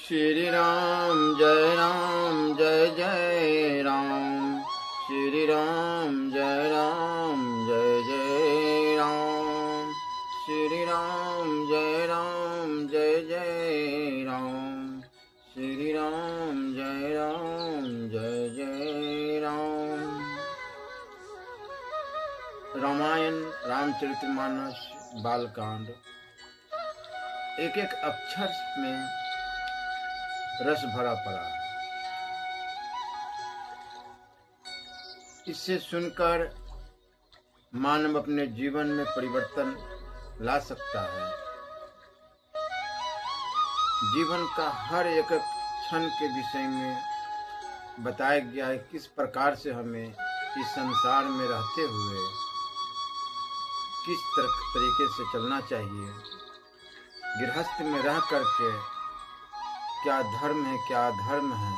श्री राम जय जय राम। श्री राम जय जय राम। श्री राम जय जय राम। श्री राम जय जय राम। रामायण रामचरितमानस बालकांड। एक एक अक्षर में रस भरा पड़ा है। इससे सुनकर मानव अपने जीवन में परिवर्तन ला सकता है। जीवन का हर एक क्षण के विषय में बताया गया है, किस प्रकार से हमें इस संसार में रहते हुए किस तरीके से चलना चाहिए। गृहस्थ में रह करके क्या धर्म है, क्या धर्म है,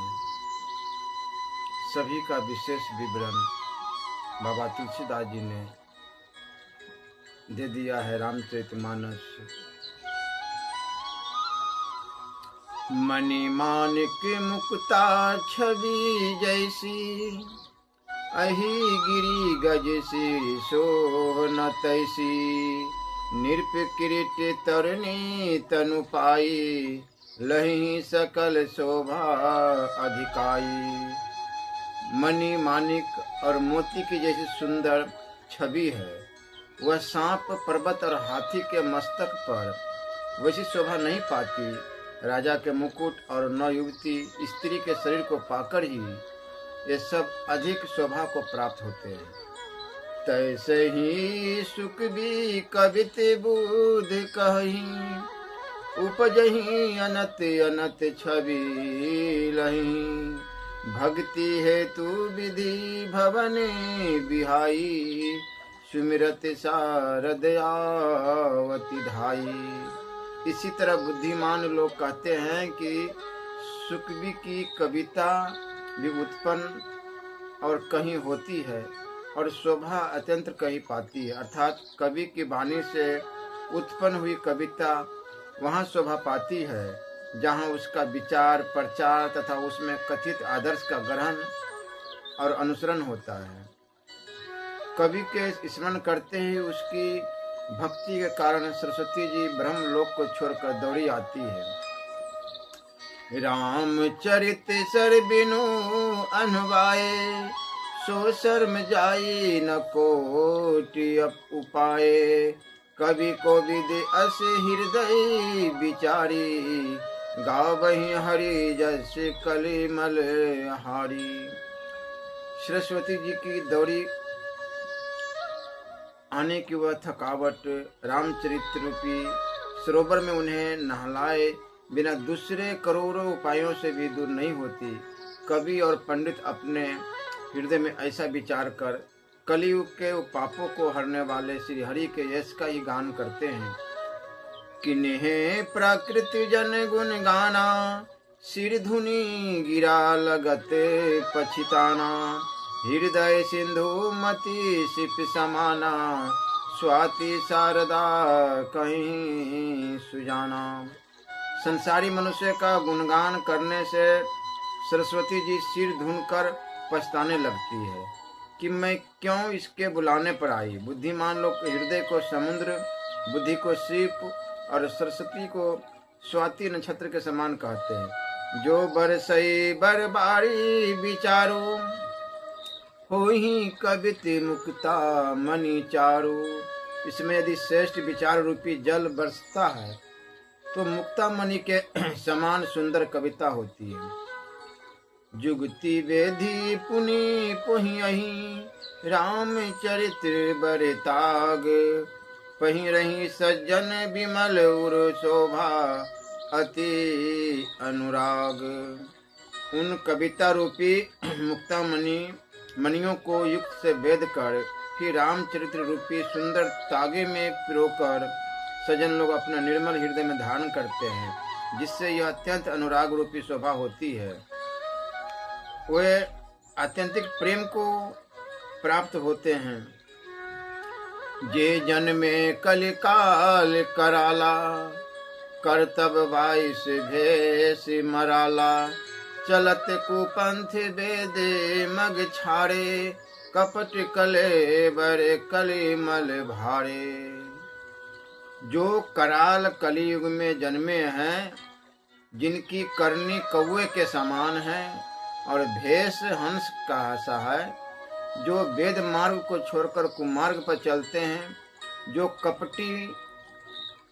सभी का विशेष विवरण बाबा तुलसीदास जी ने दे दिया है रामचरितमानस। मणि माणिक मुक्ता छवि जैसी, अहि गिरी गज सिर सोहन तैसी। नृप किरीट तरनी तनु पाई, लहि सकल शोभा अधिकाई। मणि माणिक और मोती की जैसी सुंदर छवि है। वह सांप, पर्वत और हाथी के मस्तक पर वैसी शोभा नहीं पाती। राजा के मुकुट और नवयुवती स्त्री के शरीर को पाकर ही ये सब अधिक शोभा को प्राप्त होते हैं। तैसे ही सुख भी कवित बुध कहीं, उपजही अनत अनत छवि लही। भक्ति हेतु विधि भवने बिहाई, सुमिरत शारद आवती धाई। इसी तरह बुद्धिमान लोग कहते हैं कि सुकवि की कविता भी उत्पन्न और कहीं होती है और शोभा अत्यंत कहीं पाती है। अर्थात कवि की वाणी से उत्पन्न हुई कविता वहाँ शोभा पाती है जहाँ उसका विचार, प्रचार तथा उसमें कथित आदर्श का ग्रहण और अनुसरण होता है। कवि के स्मरण करते ही उसकी भक्ति के कारण सरस्वती जी ब्रह्मलोक को छोड़कर दौड़ी आती है। रामचरित सर बिनु अनवाए, सो शर्म जाई न कोटि उपाय। कवि को विदि अस हृदय विचारी, गावहि हरि जस कलिमल हारी। सरस्वती जी की दौड़ी आने की वह थकावट रामचरित रूपी सरोवर में उन्हें नहलाए बिना दूसरे करोड़ों उपायों से भी दूर नहीं होती। कवि और पंडित अपने हृदय में ऐसा विचार कर कलियुग के पापों को हरने वाले श्री हरि के यश का ही गान करते हैं। किन्हें प्रकृति जन गुण गाना, सिर धुनी गिरा लगत पछिताना। हृदय सिंधु मति सिप समाना, स्वाति शारदा कहीं सुजाना। संसारी मनुष्य का गुणगान करने से सरस्वती जी सिर धुनकर पछताने लगती है कि मैं क्यों इसके बुलाने पर आई। बुद्धिमान लोग हृदय को समुद्र, बुद्धि को सीप और सरस्वती को स्वाति नक्षत्र के समान कहते हैं। जो बरसई बरबारी विचारो, होहि कविति मुक्ता मणि चारु। इसमें यदि श्रेष्ठ विचार रूपी जल बरसता है तो मुक्ता मणि के समान सुंदर कविता होती है। जुगति वेधी पुनि पोहियहि, रामचरित्र बरताग। पही रही सज्जन विमल उर शोभा, अति अनुराग। उन कविता रूपी मुक्ता मणियों को युक्त से भेद कर फिर रामचरित्र रूपी सुंदर तागे में पिरोकर सज्जन लोग अपना निर्मल हृदय में धारण करते हैं, जिससे यह अत्यंत अनुराग रूपी शोभा होती है। वे आत्यंतिक प्रेम को प्राप्त होते हैं। जे जन में कलिकाल कराला, करतब 22 भेष मराला, चलत कुपंथ वेद मग छाड़े, कपट कले बर कलिमल भाड़े। जो कराल कलयुग में जन्मे हैं, जिनकी करनी कौवे के समान है और भेष हंस का सा है, जो वेद मार्ग को छोड़कर कुमार्ग पर चलते हैं, जो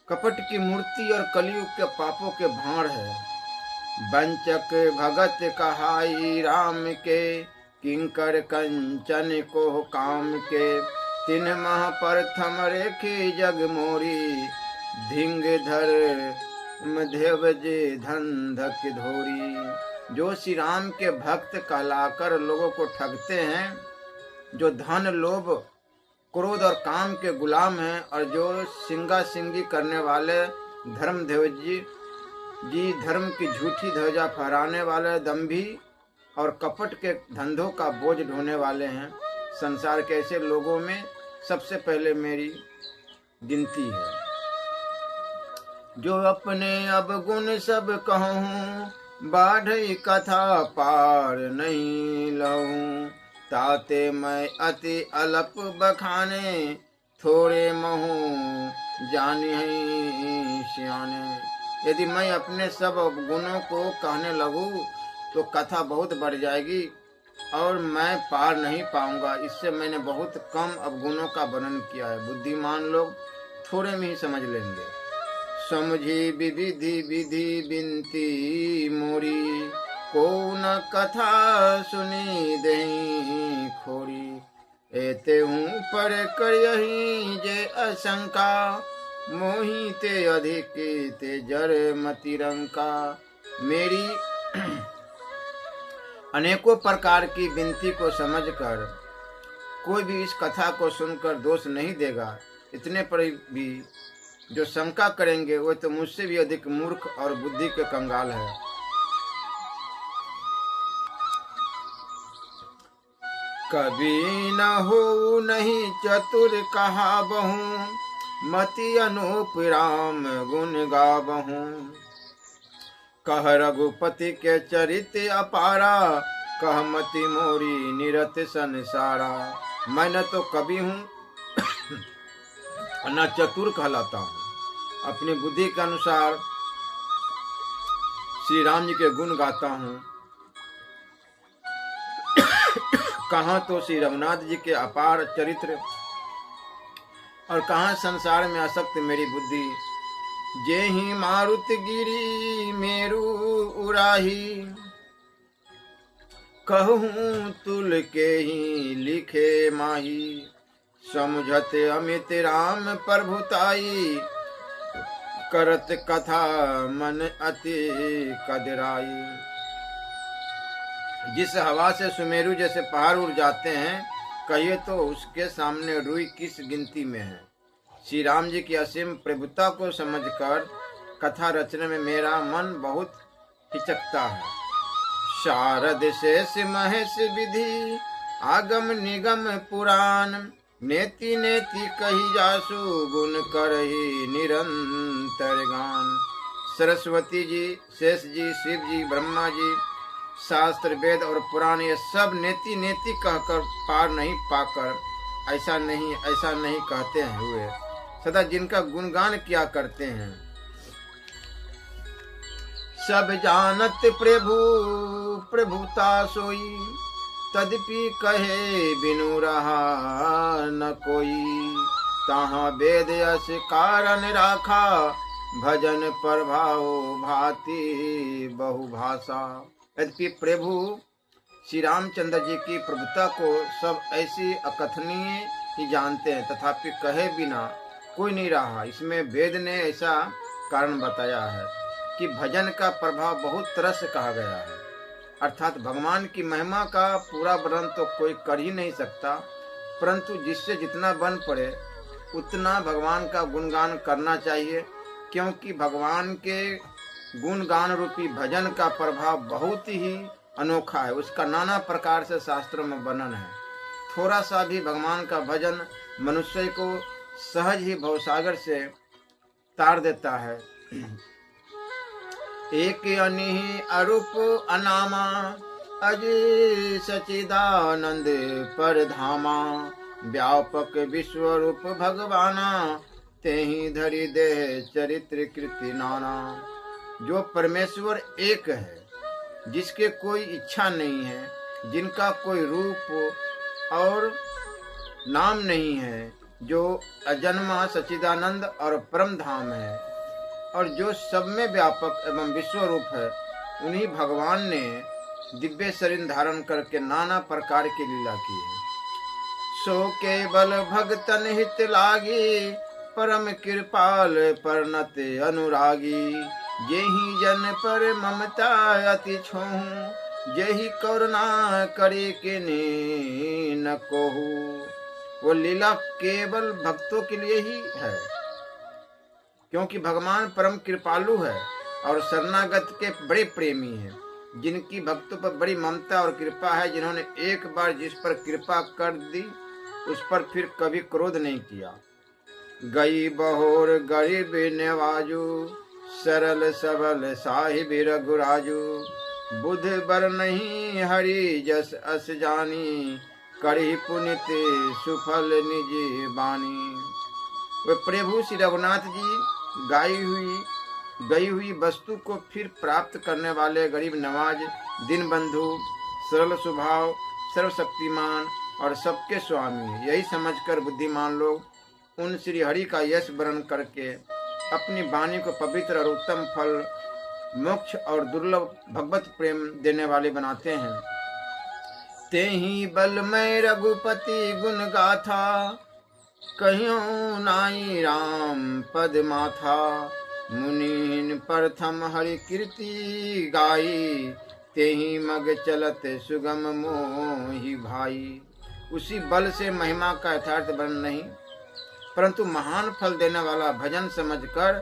कपट की मूर्ति और कलयुग के पापों के भाड़ है। वंचक भगत कहाई राम के, किंकर कंचन को काम के, तिन मह प्रथम रेखी जग मोरी, धिंग धर देव जे धन धक धोरी। जो श्री राम के भक्त कहलाकर लोगों को ठगते हैं, जो धन लोभ क्रोध और काम के गुलाम हैं, और जो सिंगा सिंगी करने वाले धर्मदेव जी धर्म की झूठी ध्वजा फहराने वाले दंभी और कपट के धंधों का बोझ ढोने वाले हैं। संसार के ऐसे लोगों में सबसे पहले मेरी गिनती है। जो अपने अवगुण सब कहूँ, बाढ़ई कथा पार नहीं लहूँ, ताते मैं अति अलप बखाने, थोड़े महू जानी सियाने। यदि मैं अपने सब गुणों को कहने लगूं तो कथा बहुत बढ़ जाएगी और मैं पार नहीं पाऊंगा। इससे मैंने बहुत कम अवगुणों का वर्णन किया है। बुद्धिमान लोग थोड़े में ही समझ लेंगे। समझी विविधि विधि बिनती मोरी, को न कथा सुनी दही खोरी। एते हूँ पर कर यही जे अशंका, मोही ते अधिक ते जर मति रंका। मेरी अनेकों प्रकार की विनती को समझकर कोई भी इस कथा को सुनकर दोष नहीं देगा। इतने पर भी जो शंका करेंगे वो तो मुझसे भी अधिक मूर्ख और बुद्धि के कंगाल है। कभी न हो नहीं चतुर कहा बहु, मति अनूप राम गुण गावहु। कह रघुपति के चरित्र अपारा, कह मति मोरी निरत संसारा। मैं न तो कवि हूँ न चतुर कहलाता हूँ। अपनी बुद्धि के अनुसार श्री राम जी के गुण गाता हूँ। कहाँ तो श्री रघुनाथ जी के अपार चरित्र और कहाँ संसार में आसक्त मेरी बुद्धि। जे ही मारुत गिरी मेरु उराही, कहूँ तुल के ही लिखे माही। समझत अमित राम प्रभुताई, करत कथा मन अति कदराई। जिस हवा से सुमेरु जैसे पहाड़ उड़ जाते हैं, कहिए तो उसके सामने रुई किस गिनती में है। श्री राम जी की असीम प्रभुता को समझकर कथा रचने में मेरा मन बहुत हिचकता है। शारद शेष महेश विधि, आगम निगम पुराण। नेति नेति कही जासु, गुण करही निरंतर गान। सरस्वती जी, शेष जी, शिव जी, ब्रह्मा जी, शास्त्र वेद और पुराण ये सब नेति नेति कहकर पार नहीं पाकर ऐसा नहीं कहते हैं हुए, सदा जिनका गुणगान किया करते हैं। सब जानत प्रभु प्रभुता सोई, तदपि कहे बिनु रहा न कोई। तहाँ वेद यश कारण राखा, भजन प्रभाव भांति बहुभाषा। यद्यपि प्रभु श्री रामचंद्र जी की प्रभुता को सब ऐसी अकथनीय ही जानते हैं, तथापि कहे बिना कोई नहीं रहा। इसमें वेद ने ऐसा कारण बताया है कि भजन का प्रभाव बहुत तरह से कहा गया है, अर्थात भगवान की महिमा का पूरा वर्णन तो कोई कर ही नहीं सकता, परंतु जिससे जितना बन पड़े उतना भगवान का गुणगान करना चाहिए, क्योंकि भगवान के गुणगान रूपी भजन का प्रभाव बहुत ही अनोखा है। उसका नाना प्रकार से शास्त्रों में वर्णन है। थोड़ा सा भी भगवान का भजन मनुष्य को सहज ही भवसागर से तार देता है। एक अनिहि अरूप अनामा, अजय सचिदानंद परधामा। व्यापक विश्वरूप भगवाना, तेहि धरि देह चरित्र कृति नाना। जो परमेश्वर एक है, जिसके कोई इच्छा नहीं है, जिनका कोई रूप और नाम नहीं है, जो अजन्मा सच्चिदानंद और परम धाम है, और जो सब में व्यापक एवं विश्व रूप है, उन्हीं भगवान ने दिव्य शरीर धारण करके नाना प्रकार की लीला की है। सो केवल भगतन हित लागी, परम कृपाल परनत अनुरागी। जेहि जन पर ममता अति छोहू, जेहि करुणा करे के न कोहू। वो लीला केवल भक्तों के लिए ही है, क्योंकि भगवान परम कृपालु है और शरणागत के बड़े प्रेमी हैं, जिनकी भक्तों पर बड़ी ममता और कृपा है, जिन्होंने एक बार जिस पर कृपा कर दी उस पर फिर कभी क्रोध नहीं किया। गई बहोर गरीब नवाजू, सरल सबल साहिब रघुराजू। बुध बर नहीं हरि जस अस जानी, करी पुनित सुफल निज बानी। वे प्रभु श्री रघुनाथ जी गई हुई वस्तु को फिर प्राप्त करने वाले गरीब नवाज, दीन बंधु, सरल स्वभाव, सर्वशक्तिमान और सबके स्वामी। यही समझकर बुद्धिमान लोग उन श्री हरि का यश वर्ण करके अपनी वाणी को पवित्र और उत्तम फल, मोक्ष और दुर्लभ भगवत प्रेम देने वाले बनाते हैं। तेहि बलमय रघुपति गुण गाथा, कहियो नाई राम पद माथा। मुनीन प्रथम हरि कीर्ति गाई, तेहि मग चलत सुगम मोहि भाई। उसी बल से महिमा का यथार्थ वर्णन नहीं, परंतु महान फल देने वाला भजन समझकर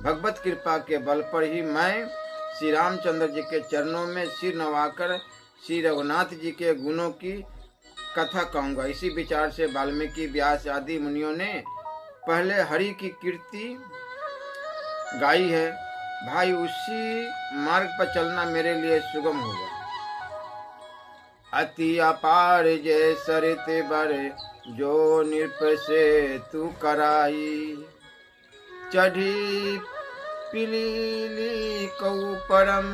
भगवत कृपा के बल पर ही मैं श्री रामचंद्र जी के चरणों में सिर नवाकर श्री रघुनाथ जी के गुणों की कथा कहूंगा। इसी विचार से वाल्मीकि, व्यास आदि मुनियों ने पहले हरि की कीर्ति गाई है। भाई, उसी मार्ग पर चलना मेरे लिए सुगम होगा। अति अपार जय सरित बर, जो नृप से तू कराई। चढ़ी पिलीली कऊ परम,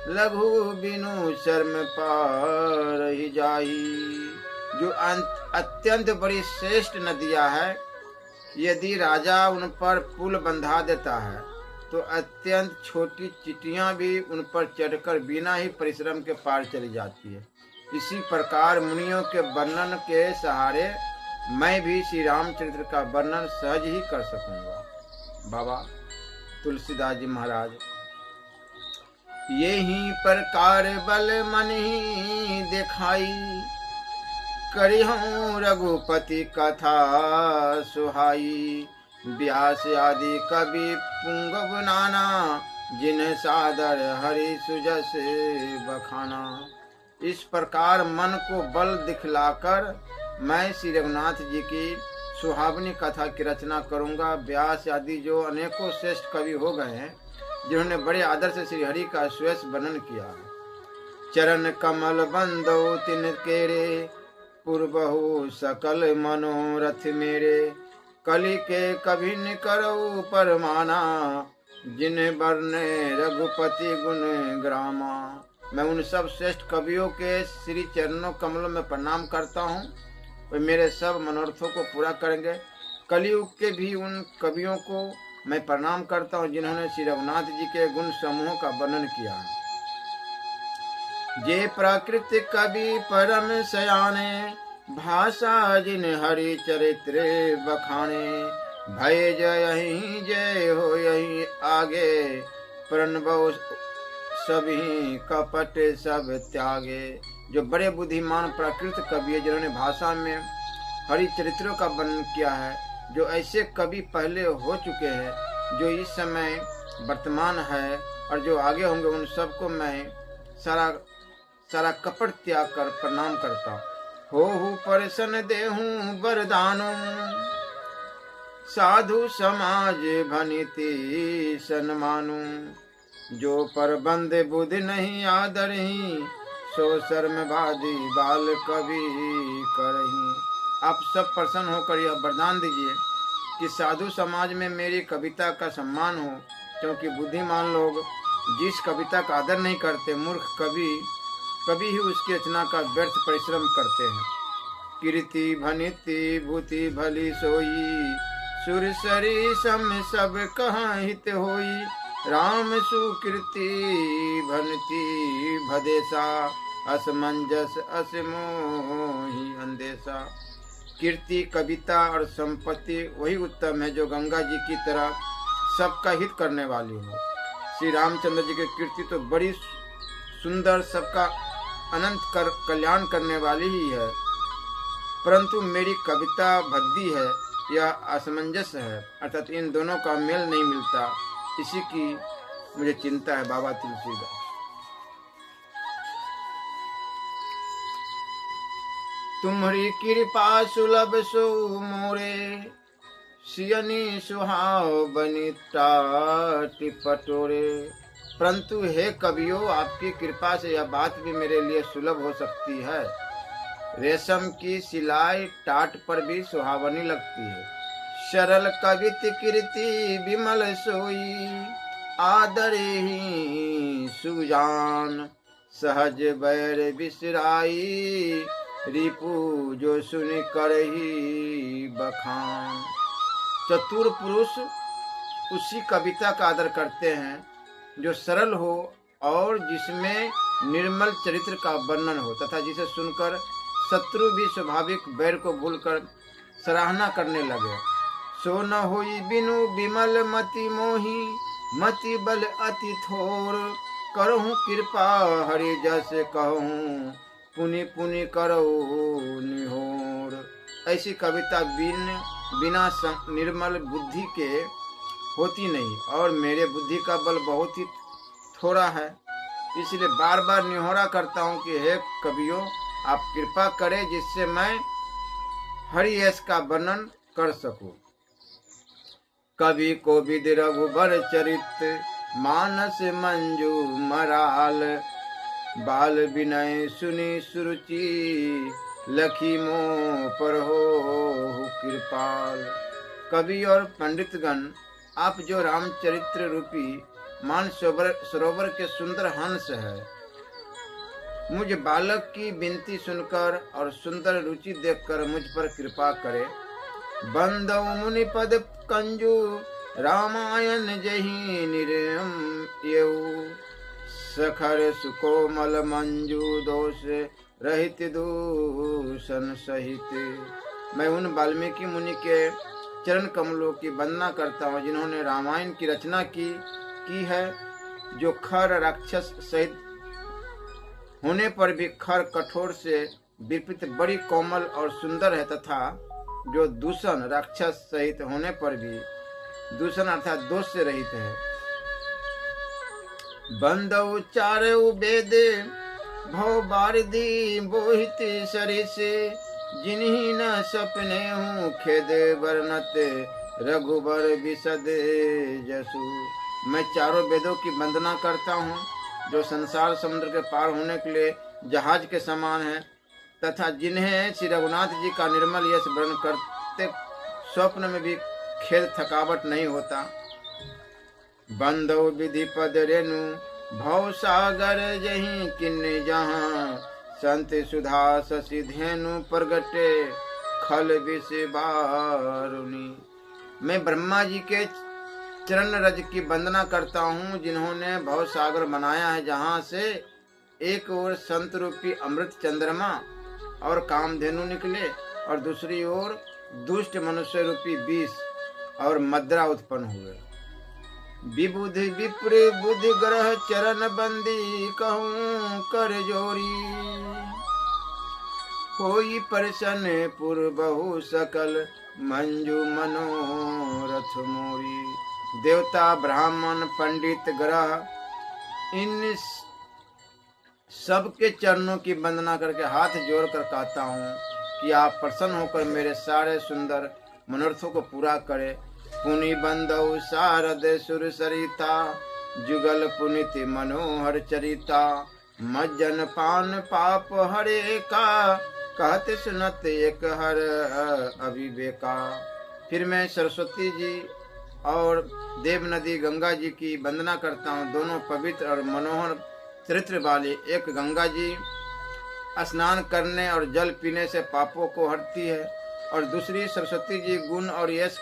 लघु बिनु शर्म पार ही जाई। जो अत्यंत बड़ी श्रेष्ठ नदियां है, यदि राजा उन पर पुल बंधा देता है तो अत्यंत छोटी चिटियां भी उन पर चढ़कर बिना ही परिश्रम के पार चली जाती है। इसी प्रकार मुनियों के वर्णन के सहारे मैं भी श्री रामचरित्र का वर्णन सहज ही कर सकूंगा। बाबा तुलसीदास जी महाराज, यही प्रकार बल मन ही दिखाई, करिहूं रघुपति कथा सुहाई। व्यास आदि कवि पुंगव नाना, जिन्हें सादर हरि सुजस बखाना। इस प्रकार मन को बल दिखलाकर मैं श्री रघुनाथ जी की सुहावनी कथा की रचना करूंगा। व्यास आदि जो अनेकों श्रेष्ठ कवि हो गए हैं, जिन्होंने बड़े आदर से श्री हरि का श्रेष्ठ वर्णन किया है। चरण कमल बंदो तिन केरे, पुरबहु सकल मनोरथ मेरे। कलि के कभी न करऊ परमाना, जिन्हें बरने रघुपति गुण ग्रामा। मैं उन सब श्रेष्ठ कवियों के श्री चरणों कमलों में प्रणाम करता हूँ। वे मेरे सब मनोरथों को पूरा करेंगे। कलियुग के भी उन कवियों को मैं प्रणाम करता हूँ, जिन्होंने श्री रघुनाथ जी के गुण समूहों का वर्णन किया है। जे प्राकृत कवि परम सयाने, भाषा जिन हरि चरित्र बखाने। भय जय जय हो यही आगे, प्रणव सभी कपट सब त्यागे। जो बड़े बुद्धिमान प्राकृत कवि है, जिन्होंने भाषा में हरि चरित्रों का वर्णन किया है, जो ऐसे कवि पहले हो चुके हैं, जो इस समय वर्तमान है और जो आगे होंगे, उन सबको मैं सारा कपट त्याग कर प्रणाम करता हूँ। परसन देहूं वरदानो, साधु समाज भनिति सन्मानु। जो पर बंदे बुद्धि नहीं आदरही, सो शर्म बाधी बाल कवि करही। आप सब प्रसन्न होकर यह वरदान दीजिए कि साधु समाज में मेरी कविता का सम्मान हो, क्योंकि बुद्धिमान लोग जिस कविता का आदर नहीं करते, मूर्ख कभी ही उसकी रचना का व्यर्थ परिश्रम करते हैं। कीर्ति भनिति भूति भली सोई, सुरसरी सम सब कहाँ हित होई। राम सुकीर्ति भनति भदेसा, असमंजस असमोहि अंदेशा। कीर्ति, कविता और संपत्ति वही उत्तम है जो गंगा जी की तरह सबका हित करने वाली हो। श्री रामचंद्र जी की कीर्ति तो बड़ी सुंदर, सबका अनंत कल्याण करने वाली ही है, परंतु मेरी कविता भद्दी है, यह असमंजस है, अर्थात इन दोनों का मेल नहीं मिलता। इसी की मुझे चिंता है। बाबा तुलसीदास। तुम्हारी कृपा सुलभ सो मोरे, सियनी सुहाव बनी टाटी पटोरे। परंतु हे कवियों, आपकी कृपा से यह बात भी मेरे लिए सुलभ हो सकती है। रेशम की सिलाई टाट पर भी सुहावनी लगती है। सरल कवित कीर्ति विमल सोई, आदर ही सुजान सहज बैर बिसराई। रिपु जो सुन कर ही बखान। चतुर पुरुष उसी कविता का आदर करते हैं जो सरल हो और जिसमें निर्मल चरित्र का वर्णन हो, तथा जिसे सुनकर शत्रु भी स्वाभाविक बैर को भूलकर सराहना करने लगे। सो न होई बिनु विमल मति मोही, मति बल अति थोर। करहूँ कृपा हरि जस कहूँ, पुनि पुनि करहु निहोर। ऐसी कविता बिना निर्मल बुद्धि के होती नहीं, और मेरे बुद्धि का बल बहुत ही थोड़ा है, इसलिए बार बार निहोरा करता हूँ कि हे कवियों, आप कृपा करें जिससे मैं हरि यश का वर्णन कर सकूं। कवि को विद रघुबर चरित, मानस मंजू मराल। बाल विनय सुनी सुरुचि, लखी मोह पर हो कृपाल। कवि और पंडितगण, आप जो रामचरित्र रूपी मान सरोवर के सुंदर हंस है, मुझ बालक की विनती सुनकर और सुंदर रुचि देखकर मुझ पर कृपा करे। बंदौ मुनि पद कंजू, रामायण जही निरम येऊ। सखर सुकोमल मंजू, दोष रहित दूषण सहित। मैं उन वाल्मीकि मुनि के चरण कमलों की वंदना करता हूँ जिन्होंने रामायण की रचना की है, जो खर राक्षस सहित होने पर भी खर कठोर से विपरीत बड़ी कोमल और सुंदर है, तथा जो दूषण राक्षस सहित होने पर भी दूषण अर्थात दोष से रहित है। बंदौ चारऊ वेद भव बारिधि बोहित सरिसे। जिन्हीं न सपने हूँ खेद वर्णत, रघुबर विशद जसु। मैं चारों वेदों की वंदना करता हूँ जो संसार समुद्र के पार होने के लिए जहाज के समान है, तथा जिन्हें श्री रघुनाथ जी का निर्मल यश वर्णन करते स्वप्न में भी खेद थकावट नहीं होता। बंदौ विधि पद रेणु भव सागर जहीं किन्ने जहाँ। संत सुधा शशि धेनु प्रगटे खल विष बारुणी। मैं ब्रह्मा जी के चरण रज की वंदना करता हूँ जिन्होंने भव सागर बनाया है, जहाँ से एक ओर संत रूपी अमृत चंद्रमा और कामधेनु निकले और दूसरी ओर दुष्ट मनुष्य रूपी विष और मद्रा उत्पन्न हुए। विबुधि विप्र बुद्धि ग्रह चरण बंदी, कहूँ कर जोरी। कोई प्रसन्न पुर बहु सकल, मंजू मनोरथ मोरी। देवता ब्राह्मण पंडित ग्रह इन सबके चरणों की वंदना करके हाथ जोड़कर कहता हूँ कि आप प्रसन्न होकर मेरे सारे सुंदर मनोरथों को पूरा करें। पुनि बंदौ शारद सुर सरिता, जुगल पुनित मनोहर चरिता, मज्जन पान पाप हरे का, कहते सुनत एक हर अविवेका। फिर मैं सरस्वती जी और देव नदी गंगा जी की वंदना करता हूँ। दोनों पवित्र और मनोहर चरित्र वाली, एक गंगा जी स्नान करने और जल पीने से पापों को हरती है, और दूसरी सरस्वती जी गुण और यश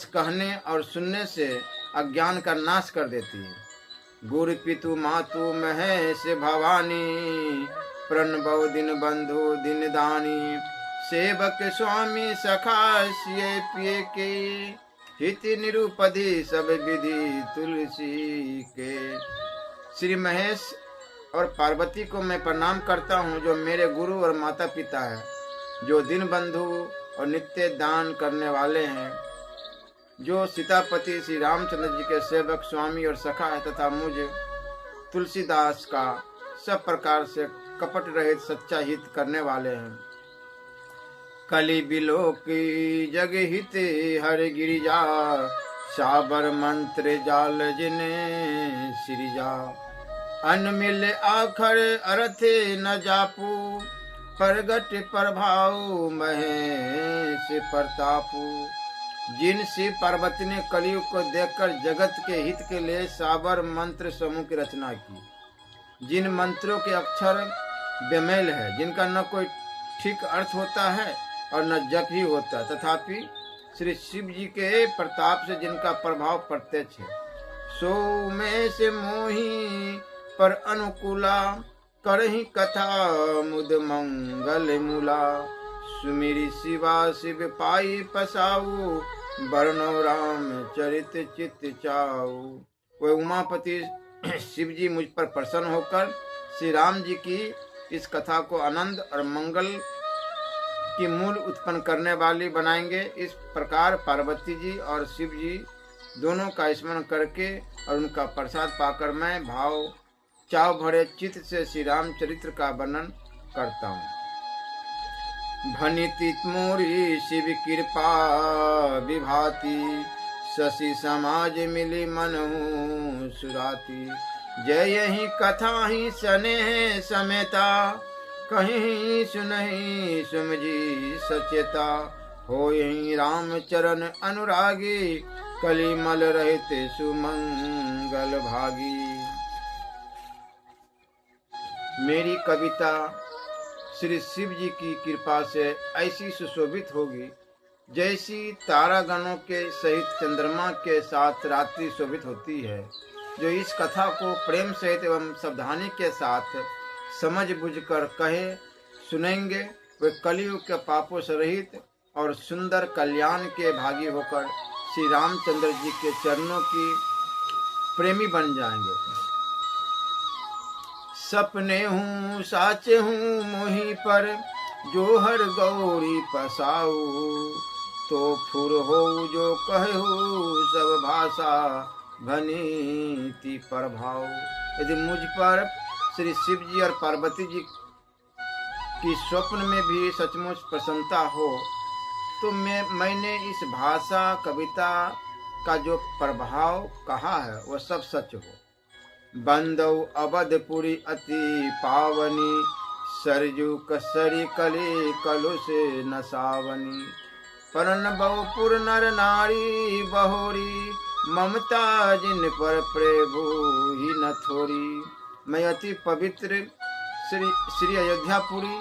कहने और सुनने से अज्ञान का नाश कर देती है। गुरु पितु मातु महेश भवानी, प्रणबव दिन बंधु दिन दानी, सेवक स्वामी सखा सिए पिए के, हित निरुपधि सब विधि तुलसी के। श्री महेश और पार्वती को मैं प्रणाम करता हूँ, जो मेरे गुरु और माता पिता है, जो दिन बंधु और नित्य दान करने वाले हैं, जो सीतापति श्री रामचंद्र जी के सेवक स्वामी और सखा है, तथा मुझे तुलसीदास का सब प्रकार से कपट रहित सच्चा हित करने वाले हैं। कली बिलो की जग हित हर गिरिजा, साबर मंत्र जाल जिने सिरिजा, अन मिल आखर अर्थे न जापू, प्रगट प्रभाव महेश प्रतापू। जिन शिव पार्वती ने कलयुग को देखकर जगत के हित के लिए साबर मंत्र समूह की रचना की, जिन मंत्रों के अक्षर बेमेल है, जिनका न कोई ठीक अर्थ होता है और न जप ही होता, तथापि श्री शिव जी के प्रताप से जिनका प्रभाव प्रत्यक्ष है, सो में से मोही पर अनुकूला, करही कथा मुद मंगल मूला, सुमिरी शिवा शिव पाई पसाऊ, बरनो राम चरित चित चाऊ। वह उमापति शिव जी मुझ पर प्रसन्न होकर श्री राम जी की इस कथा को आनंद और मंगल की मूल उत्पन्न करने वाली बनाएंगे। इस प्रकार पार्वती जी और शिव जी दोनों का स्मरण करके और उनका प्रसाद पाकर मैं भाव चाव भरे चित्त से श्री राम चरित्र का वर्णन करता हूँ। भनिति मोरी शिव कृपा विभाति, शशि समाज मिली मनहु सुराती, जय ही कथा ही स्नेह समेता, कहीं सुनहि सुमजी सचेता, होई राम चरण अनुरागी, कलिमल रहते सुमंगल भागी। मेरी कविता श्री शिव जी की कृपा से ऐसी सुशोभित होगी जैसी तारागणों के सहित चंद्रमा के साथ रात्रि शोभित होती है। जो इस कथा को प्रेम सहित एवं सावधानी के साथ समझ बुझकर कहे सुनेंगे, वे कलयुग के पापों से रहित और सुंदर कल्याण के भागी होकर श्री रामचंद्र जी के चरणों की प्रेमी बन जाएंगे। सपने हूँ साच हूँ मोही पर, जो हर गौरी पसाऊ, तो फुर हो जो कहू सब भाषा, भनीति प्रभाव। यदि मुझ पर श्री शिव जी और पार्वती जी की स्वप्न में भी सचमुच प्रसन्नता हो, तो मैंने इस भाषा कविता का जो प्रभाव कहा है वह सब सच हो। बंदौ अवधपुरी अति पावनी, सरजू कसरी कली कलु से नसावनी, परन बहुपुर नर नारी बहोरी, ममता जिन पर प्रभु ही न थोरी। मैं अति पवित्र श्री अयोध्यापुरी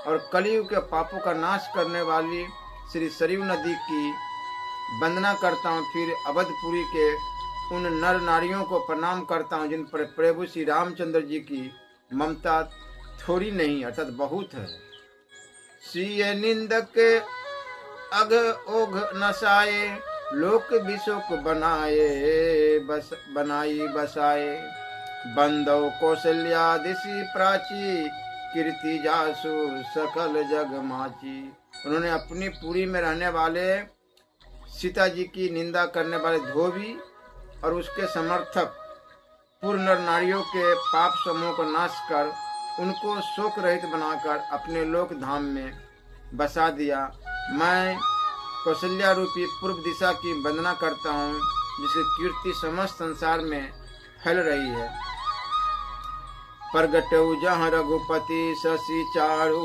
और कलयुग के पापों का नाश करने वाली श्री सरयू नदी की वंदना करता हूँ। फिर अवधपुरी के उन नर नारियों को प्रणाम करता हूँ जिन पर प्रभु श्री रामचंद्र जी की ममता थोड़ी नहीं अर्थात बहुत है। सीय निंदक अघ ओघ नसाए, लोक विशोक बनाई बसाए, बंदौ कौशल्या दिशी प्राची, कीर्ति जासु सकल जग माची। उन्होंने अपनी पुरी में रहने वाले सीता जी की निंदा करने वाले धोबी और उसके समर्थक पूर्ण नर नारियों के पाप समूह को नाश कर उनको शोक रहित बनाकर अपने लोक धाम में बसा दिया। मैं कौशल्या रूपी पूर्व दिशा की वंदना करता हूँ, जिसकी कीर्ति समस्त संसार में फैल रही है। प्रगटऊ जहाँ रघुपति शशि चारु,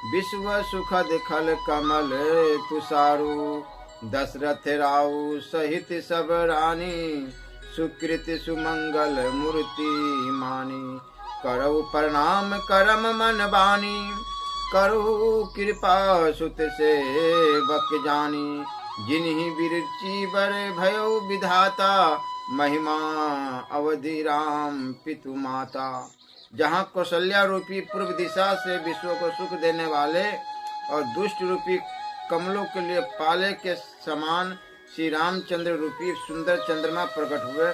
विश्व सुखद खल कमल तुषारु। दशरथ राउ सहित सब रानी, सुकृत सुमंगल मूर्ति मानी। करऊ प्रणाम करम मन बानी, करऊ कृपा सुत सेवक जानी। जिन्हि विरुचि बर भयो विधाता, महिमा अवधि राम पितु माता। जहाँ कौशल्या रूपी पूर्व दिशा से विश्व को सुख देने वाले और दुष्ट रूपी कमलों के लिए पाले के समान श्री रामचंद्र रूपी सुंदर चंद्रमा प्रकट हुए,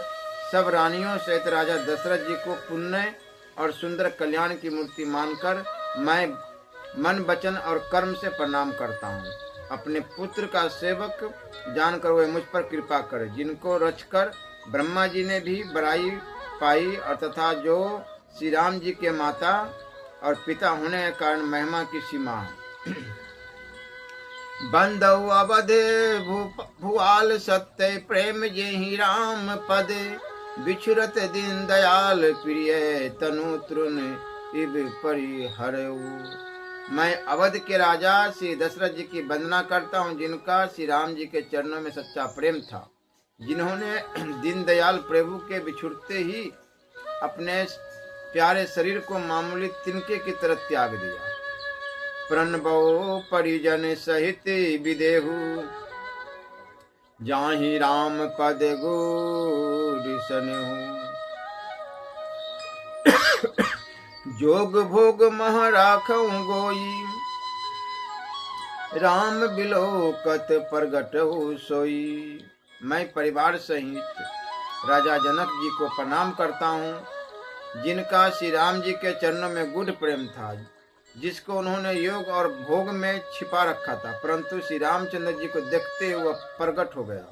सब रानियों सहित राजा दशरथ जी को पुण्य और सुंदर कल्याण की मूर्ति मानकर मैं मन वचन और कर्म से प्रणाम करता हूँ। अपने पुत्र का सेवक जानकर वे मुझ पर कृपा करे, जिनको रचकर ब्रह्मा जी ने भी बड़ाई पाई, और तथा जो श्री राम जी के माता और पिता होने के कारण महिमा की सीमा है। बंदौ अवध भुआल सत्य प्रेम जेहि राम पद, बिछुरत दीन दयाल प्रिय तनु तृण इब परिहरऊ। मैं अवध के राजा श्री दशरथ जी की वंदना करता हूँ, जिनका श्री राम जी के चरणों में सच्चा प्रेम था, जिन्होंने दीनदयाल प्रभु के बिछुड़ते ही अपने प्यारे शरीर को मामूली तिनके की तरह त्याग दिया। प्रणबो परिजन सहित विदेहु, जाहि राम पद गुर सनेहु। जोग भोग मह राखऊ गोई, राम बिलोकत प्रगटऊ सोई। मैं परिवार सहित राजा जनक जी को प्रणाम करता हूँ, जिनका श्री राम जी के चरणों में गूढ़ प्रेम था, जिसको उन्होंने योग और भोग में छिपा रखा था, परंतु श्री रामचंद्र जी को देखते हुए प्रकट हो गया।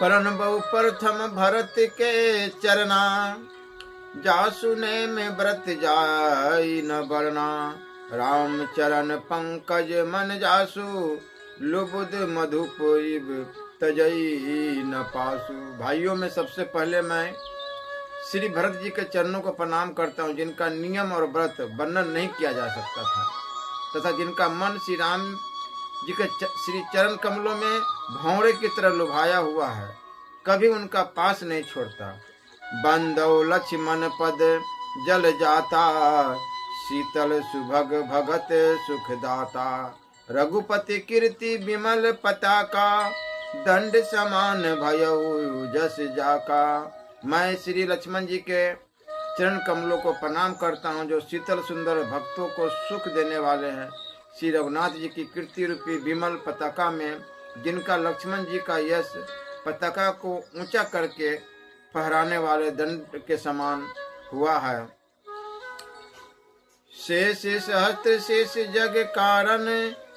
परनबऊ प्रथम भरत के चरना, जासु ने में व्रत जाई न बरना। राम चरण पंकज मन जासु, लुबुद मधुप तजई न पासु। भाइयों में सबसे पहले मैं श्री भरत जी के चरणों को प्रणाम करता हूँ, जिनका नियम और व्रत वर्णन नहीं किया जा सकता था, तथा जिनका मन श्री राम जी के श्री चरण कमलों में भौरे की तरह लुभाया हुआ है, कभी उनका पास नहीं छोड़ता। बंदौ लक्ष्मण पद जल जाता, शीतल सुभग भगत सुखदाता। रघुपति कीर्ति विमल पताका, दंड समान भयउ जस जाका। मैं श्री लक्ष्मण जी के चरण कमलों को प्रणाम करता हूँ, जो शीतल सुंदर भक्तों को सुख देने वाले हैं। श्री रघुनाथ जी की कीर्ति रूपी विमल पताका में, जिनका लक्ष्मण जी का यश पताका को ऊंचा करके फहराने वाले दंड के समान हुआ है। शेष सहस्त्र शेष जग कारण,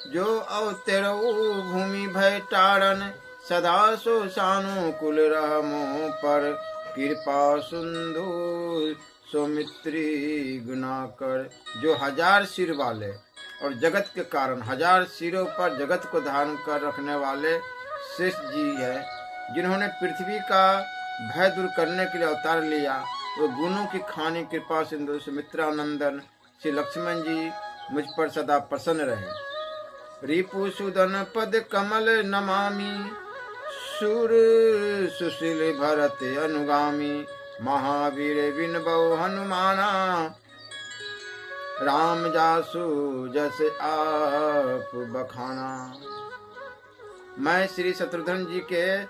जो अवतरऊ भूमि भय टारन। सदा सो सानुकूल रहमो पर, कृपा सिंधु सौमित्री गुनाकर। जो 1000 सिर वाले और जगत के कारण 1000 सिरों पर जगत को धारण कर रखने वाले शेष जी है, जिन्होंने पृथ्वी का भय दूर करने के लिए अवतार लिया। वो गुणों की खानी कृपा सिंधु सुमित्रा नंदन श्री लक्ष्मण जी मुझ पर सदा प्रसन्न रहे। रिपु सुदन पद कमल नमामि, सुर सुशील भरत अनुगामी। महावीर विनबौ हनुमाना, राम जासु जस आप बखाना। मैं श्री शत्रुघ्न जी के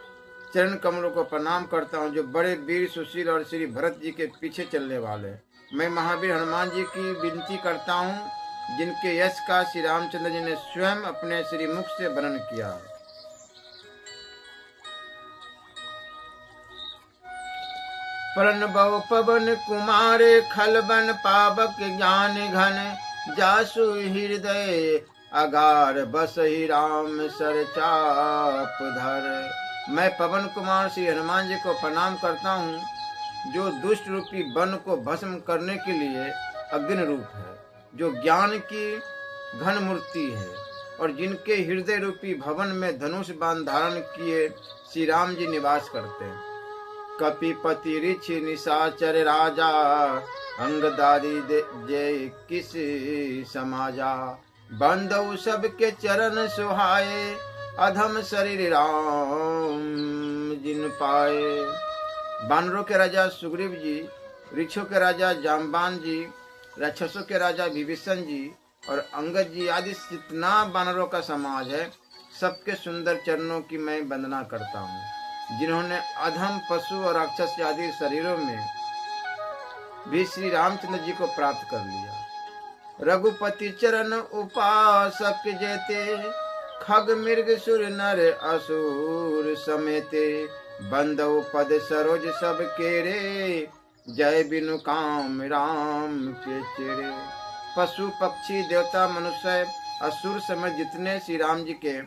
चरण कमलों को प्रणाम करता हूँ, जो बड़े वीर सुशील और श्री भरत जी के पीछे चलने वाले। मैं महावीर हनुमान जी की विनती करता हूँ, जिनके यश का श्री रामचंद्र जी ने स्वयं अपने श्री मुख से वर्णन किया है। प्रणबौ पवन कुमार खलबन पावक ज्ञान घन, जासु हृदय अगार बसहि राम सर चाप धर। मैं पवन कुमार श्री हनुमान जी को प्रणाम करता हूँ, जो दुष्ट रूपी वन को भस्म करने के लिए अग्नि रूप है, जो ज्ञान की घन मूर्ति है, और जिनके हृदय रूपी भवन में धनुष बाण धारण किए श्री राम जी निवास करते हैं। कपिपति ऋषि निशाचर राजा, अंगदारी जय किस समाजा। बंदौ सबके चरण सुहाए, अधम शरीर राम जिन पाए। बानरों के राजा सुग्रीव जी, वृक्षों के राजा जाम्बान जी, राक्षसों के राजा विभीषण जी और अंगद जी आदि जितना बानरों का समाज है, सबके सुंदर चरणों की मैं वंदना करता हूँ, जिन्होंने अधम पशु और राक्षस आदि शरीरों में भी श्री रामचंद्र जी को प्राप्त कर लिया। रघुपति चरण उपासक जेते, खग मृग सुर नर असुर समेते। बंदौ पद सरोज सब केरे, जय बिनु काम राम के चेरे। पशु पक्षी देवता मनुष्य असुर समेत जितने श्री राम जी के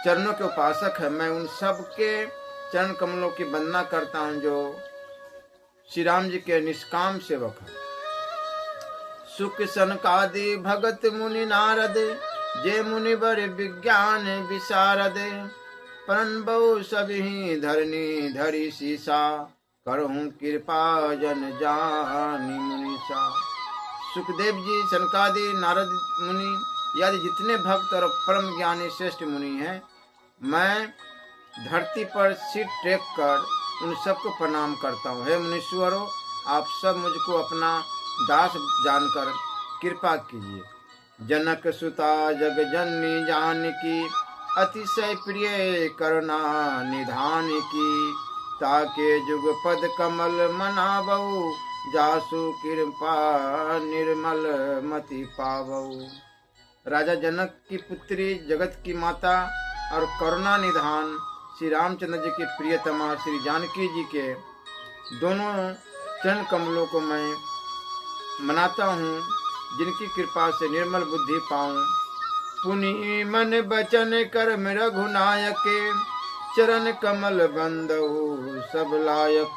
चरणों के उपासक है, मैं उन सब के चरण कमलों की वंदना करता हूँ जो श्री राम जी के निष्काम सेवक हैं। सुख सनकादि भगत मुनि नारद, जे मुनि बर विज्ञान विशारद। प्रणबौ सबहि धरनी धरि सीसा, करहूं कृपा जन जानी मुनीसा। सुखदेव जी, सनकादि, नारद मुनि आदि जितने भक्त और परम ज्ञानी श्रेष्ठ मुनि हैं, मैं धरती पर सिर टेक कर उन सबको प्रणाम करता हूँ। हे मुनीश्वरों, आप सब मुझको अपना दास जानकर कृपा कीजिए। जनक सुता जग जननी जानकी, अतिशय प्रिय करुणा निधान की। ताके जुग पद कमल मनावऊ, जासु कृपा निर्मल मति पावऊ। राजा जनक की पुत्री, जगत की माता और करुणा निधान श्री रामचंद्र जी की प्रियतमा श्री जानकी जी के दोनों चरण कमलों को मैं मनाता हूँ, जिनकी कृपा से निर्मल बुद्धि पाऊं। पुनि मन बचन कर्म रघुनायक, चरण कमल बंदऊ सब लायक।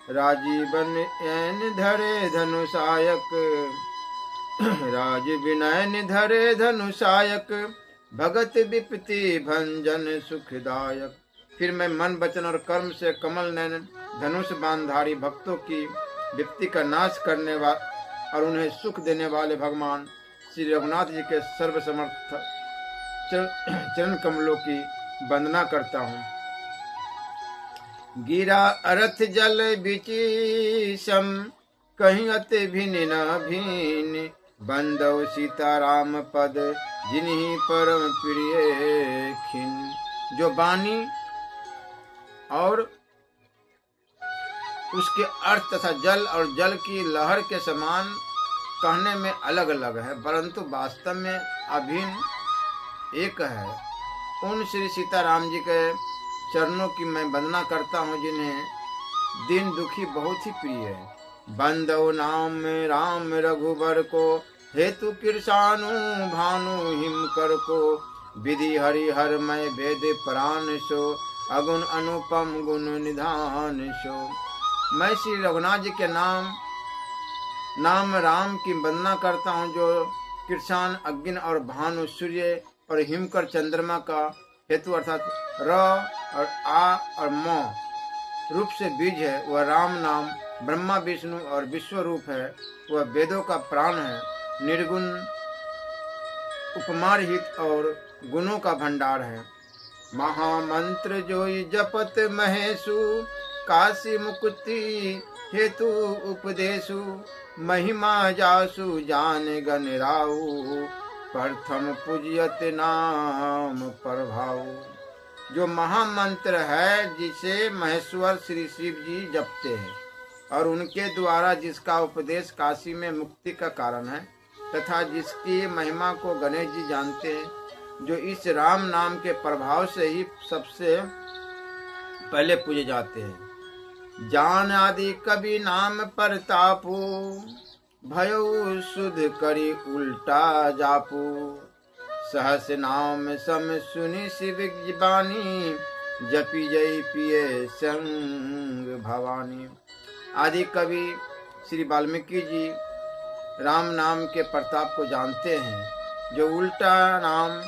राजीवन ऐन धरे धनुषायक, राज विनयन धरे धनुषायक। भगत विपत्ति भंजन सुखदायक। फिर मैं मन वचन और कर्म से कमल नयन धनुष बाणधारी भक्तों की विपत्ति का नाश करने और उन्हें सुख देने वाले भगवान श्री रघुनाथ जी के सर्वसमर्थ चरण कमलों की वंदना करता हूँ। गिरा अरथ जल बिचीसम, कहीं अति भिन्न न भिन्न। बंदौ सीताराम पद, जिन्हीं परम प्रिय खिन। जो वाणी और उसके अर्थ तथा जल और जल की लहर के समान कहने में अलग अलग है, परंतु वास्तव में अभिन्न एक है। उन श्री सीताराम जी के चरणों की मैं वंदना करता हूँ, जिन्हें दिन दुखी बहुत ही प्रिय है। बंदौ नाम राम रघुबर को, हेतु किरसानु भानु हिम कर को। विधि हरि हर मय वेद प्राण सो, अगुण अनुपम गुण निधान सो। मैं श्री रघुनाथ जी के नाम राम की वंदना करता हूँ, जो किरसान अग्नि और भानु सूर्य और हिमकर चंद्रमा का हेतु अर्थात र और आ और म रूप से बीज है। वह राम नाम ब्रह्मा विष्णु और विश्व रूप है। वह वेदों का प्राण है, निर्गुण उपमारहित और गुणों का भंडार है। महामंत्र जोई जपत महेशु, काशी मुक्ति हेतु उपदेशु। महिमा जासु जान गण राउ, प्रथम पूज्यत नाम प्रभाव। जो महामंत्र है, जिसे महेश्वर श्री शिव जी जपते हैं और उनके द्वारा जिसका उपदेश काशी में मुक्ति का कारण है, तथा जिसकी महिमा को गणेश जी जानते हैं, जो इस राम नाम के प्रभाव से ही सबसे पहले पूजे जाते हैं। जान आदि कवि नाम परतापू, भयो सुध करी उल्टा जापू। सहस नाम सम सुनि शिव बानी, जपी जय पिए संग भवानी। आदि कवि श्री वाल्मीकि जी राम नाम के प्रताप को जानते हैं। जो उल्टा नाम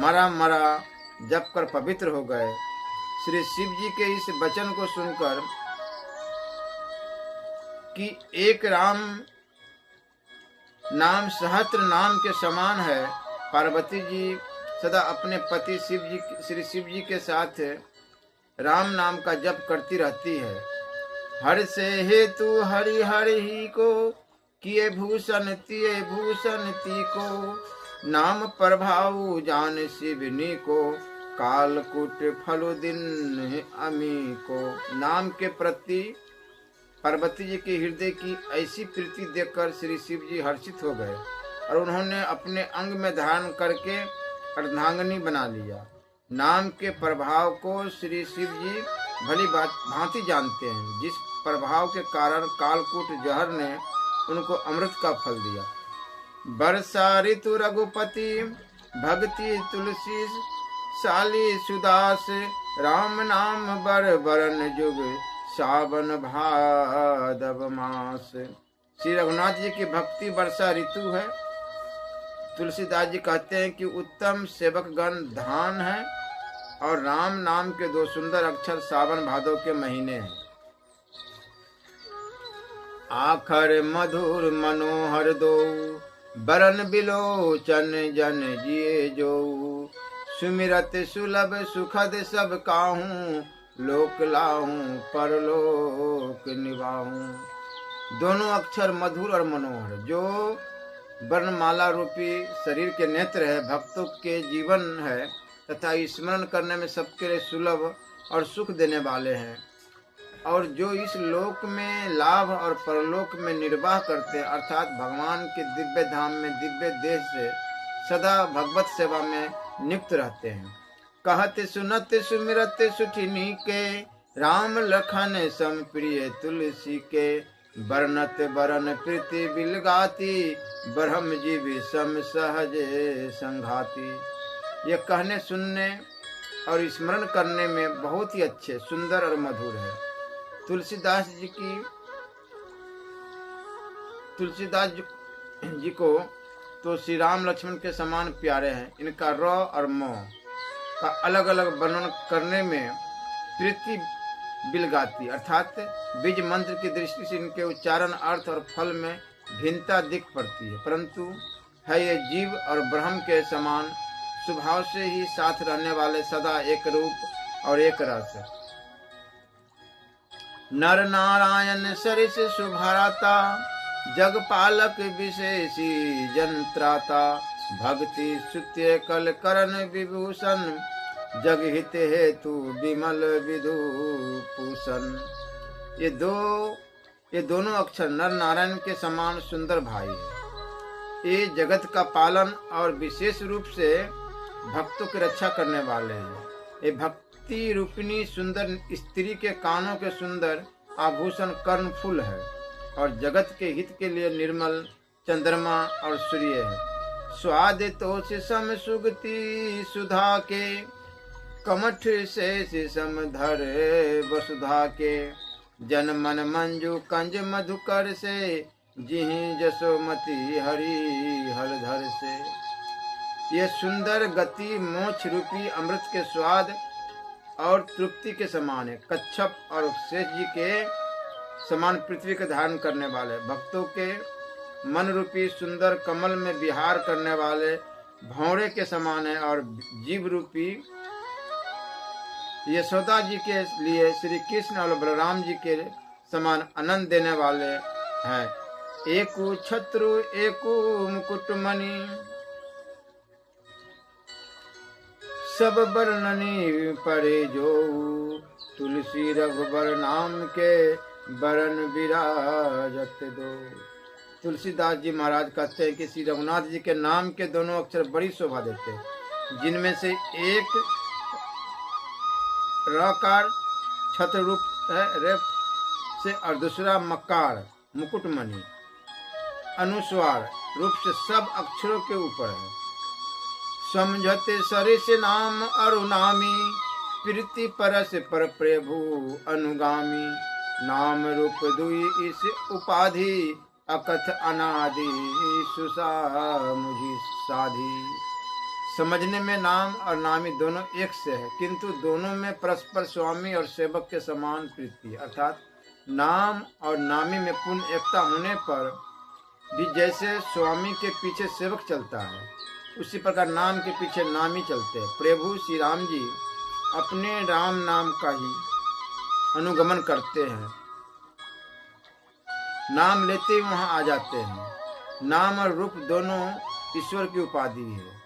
मरा मरा जप कर पवित्र हो गए। श्री शिव जी के इस वचन को सुनकर कि एक राम नाम सहस्त्र नाम के समान है, पार्वती जी सदा अपने पति श्री शिव जी के साथ राम नाम का जप करती रहती है। हर से हेतु हरि हरि ही को, किए भूषण तिये भूषण ती को, नाम प्रभाव जान शिवनी को, कालकूट फलो दिन अमी को। नाम के प्रति पार्वती जी के हृदय की ऐसी प्रीति देखकर श्री शिव जी हर्षित हो गए और उन्होंने अपने अंग में धारण करके अर्धांगिनी बना लिया। नाम के प्रभाव को श्री शिव जी भली भांति जानते हैं, जिस प्रभाव के कारण कालकूट जहर ने उनको अमृत का फल दिया। वर्षा ऋतु रघुपति भक्ति तुलसी साली सुदास, राम नाम बर बरन जुग सावन भादव मास। श्री रघुनाथ जी की भक्ति वर्षा ऋतु है। तुलसीदास जी कहते हैं कि उत्तम सेवक गण धान है और राम नाम के दो सुंदर अक्षर सावन भादव के महीने हैं। आखर मधुर मनोहर दो, बरन बिलोचन जन जिए जो, सुमिरत सुलभ सुखद सब काहूं, लोक लाहूं परलोक निवाहूं। दोनों अक्षर मधुर और मनोहर, जो वर्णमाला रूपी शरीर के नेत्र है, भक्तों के जीवन है तथा स्मरण करने में सबके लिए सुलभ और सुख देने वाले हैं, और जो इस लोक में लाभ और परलोक में निर्वाह करते हैं, अर्थात भगवान के दिव्य धाम में दिव्य देह से सदा भगवत सेवा में नियुक्त रहते हैं। कहत सुनत सुमिरत सुठिनी के, राम लखन सम प्रिय तुलसी के, बरनत बरन प्रीति बिलगाती, ब्रह्म जीवी सम सहज संघाती। ये कहने सुनने और स्मरण करने में बहुत ही अच्छे, सुंदर और मधुर है। तुलसीदास जी को तो श्री राम लक्ष्मण के समान प्यारे हैं। इनका र और म का अलग अलग वर्णन करने में प्रीति बिलगाती अर्थात बीज मंत्र की दृष्टि से इनके उच्चारण, अर्थ और फल में भिन्नता दिख पड़ती है, परंतु है ये जीव और ब्रह्म के समान स्वभाव से ही साथ रहने वाले, सदा एक रूप और एक रस। नर नारायण सरिस सुभराता, जगपालक विशेषी जंत्राता, भक्ति सुत्य कल करण विभूषण, जग हित हेतु विमल विधुभूषण। ये दोनों अक्षर नर नारायण के समान सुंदर भाई है। ये जगत का पालन और विशेष रूप से भक्तों की रक्षा करने वाले हैं। ये भक्ति रूपिणी सुंदर स्त्री के कानों के सुंदर आभूषण कर्णफूल है और जगत के हित के लिए निर्मल चंद्रमा और सूर्य है। स्वाद तोष सम सुगति सुधा के, कमठ से समधर वसुधा के, जन मन मंजू कंज मधुकर से, जिहि जसोमती हरि हलधर से। ये सुंदर गति मोक्ष रूपी अमृत के स्वाद और तृप्ति के समान है। कच्छप और शेष जी के समान पृथ्वी का धारण करने वाले, भक्तों के मन रूपी सुंदर कमल में विहार करने वाले भौरे के समान है, और जीव रूपी यशोदा जी के लिए श्री कृष्ण और बलराम जी के समान आनंद देने वाले हैं। एकु छत्रु एकु मुकुटमणि, सब बरननी परे जो, तुलसी रघुबर नाम के बरन विराजत दो। तुलसीदास जी महाराज कहते हैं कि श्री रघुनाथ जी के नाम के दोनों अक्षर बड़ी शोभा देते हैं, जिनमें से एक रकार छत्र रूप है रेप से, और दूसरा मकार मुकुटमणि अनुस्वार रूप से सब अक्षरों के ऊपर है। समझते सरिस नाम अरुणामी, प्रीति परस पर प्रभु अनुगामी, नाम रूप दुई इस उपाधि, अकथ अनादि सुसामुझि साधी। समझने में नाम और नामी दोनों एक से है, किंतु दोनों में परस्पर स्वामी और सेवक के समान प्रीति है। अर्थात नाम और नामी में पूर्ण एकता होने पर भी जैसे स्वामी के पीछे सेवक चलता है, उसी प्रकार नाम के पीछे नामी चलते हैं। प्रभु श्री राम जी अपने राम नाम का ही अनुगमन करते हैं, नाम लेते ही वहां आ जाते हैं। नाम और रूप दोनों ईश्वर की उपाधि है।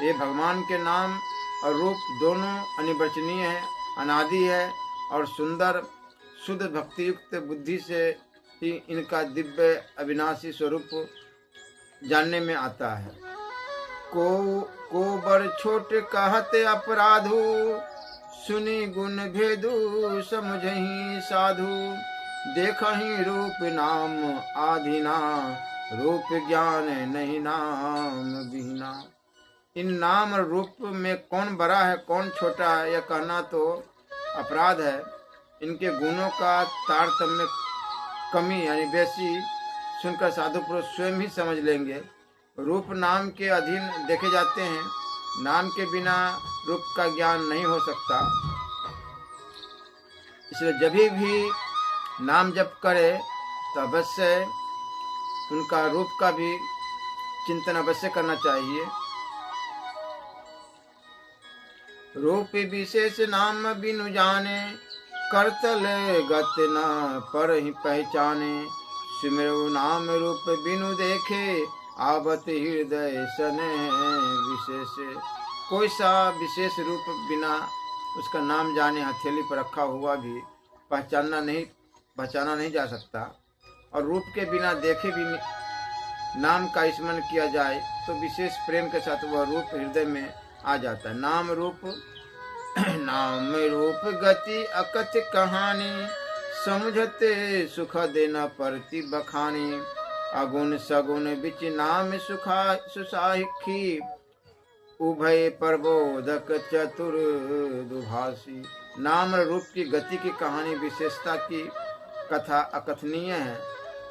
ये भगवान के नाम और रूप दोनों अनिर्वचनीय है, अनादि है और सुंदर शुद्ध भक्ति युक्त बुद्धि से ही इनका दिव्य अविनाशी स्वरूप जानने में आता है। को बर छोट कहते अपराधु, सुनी गुण भेदु समझहि साधु। देखहि रूप नाम आधीना, रूप ज्ञान नहीं नाम बिना। इन नाम और रूप में कौन बड़ा है कौन छोटा है यह कहना तो अपराध है। इनके गुणों का तारतम्य कमी यानी बेसी सुनकर साधु पुरुष स्वयं ही समझ लेंगे। रूप नाम के अधीन देखे जाते हैं, नाम के बिना रूप का ज्ञान नहीं हो सकता। इसलिए जब भी नाम जप करे तो अवश्य उनका रूप का भी चिंतन अवश्य करना चाहिए। रूप विशेष नाम बिनु जाने, करतल गत न पर ही पहचाने। सिमरु नाम रूप बिनु देखे, आवत हृदय सने विशेष। कोई सा विशेष रूप बिना उसका नाम जाने हथेली पर रखा हुआ भी पहचाना नहीं जा सकता। और रूप के बिना देखे भी नाम का स्मरण किया जाए तो विशेष प्रेम के साथ वह रूप हृदय में आ जाता है। नाम रूप गति अकथ कहानी, समझते सुख देना परति बखानी। अगुण सगुण बिच नाम सुसाखी, उभय प्रबोधक चतुर दुभाषी। नाम रूप की गति की कहानी विशेषता की कथा अकथनीय है।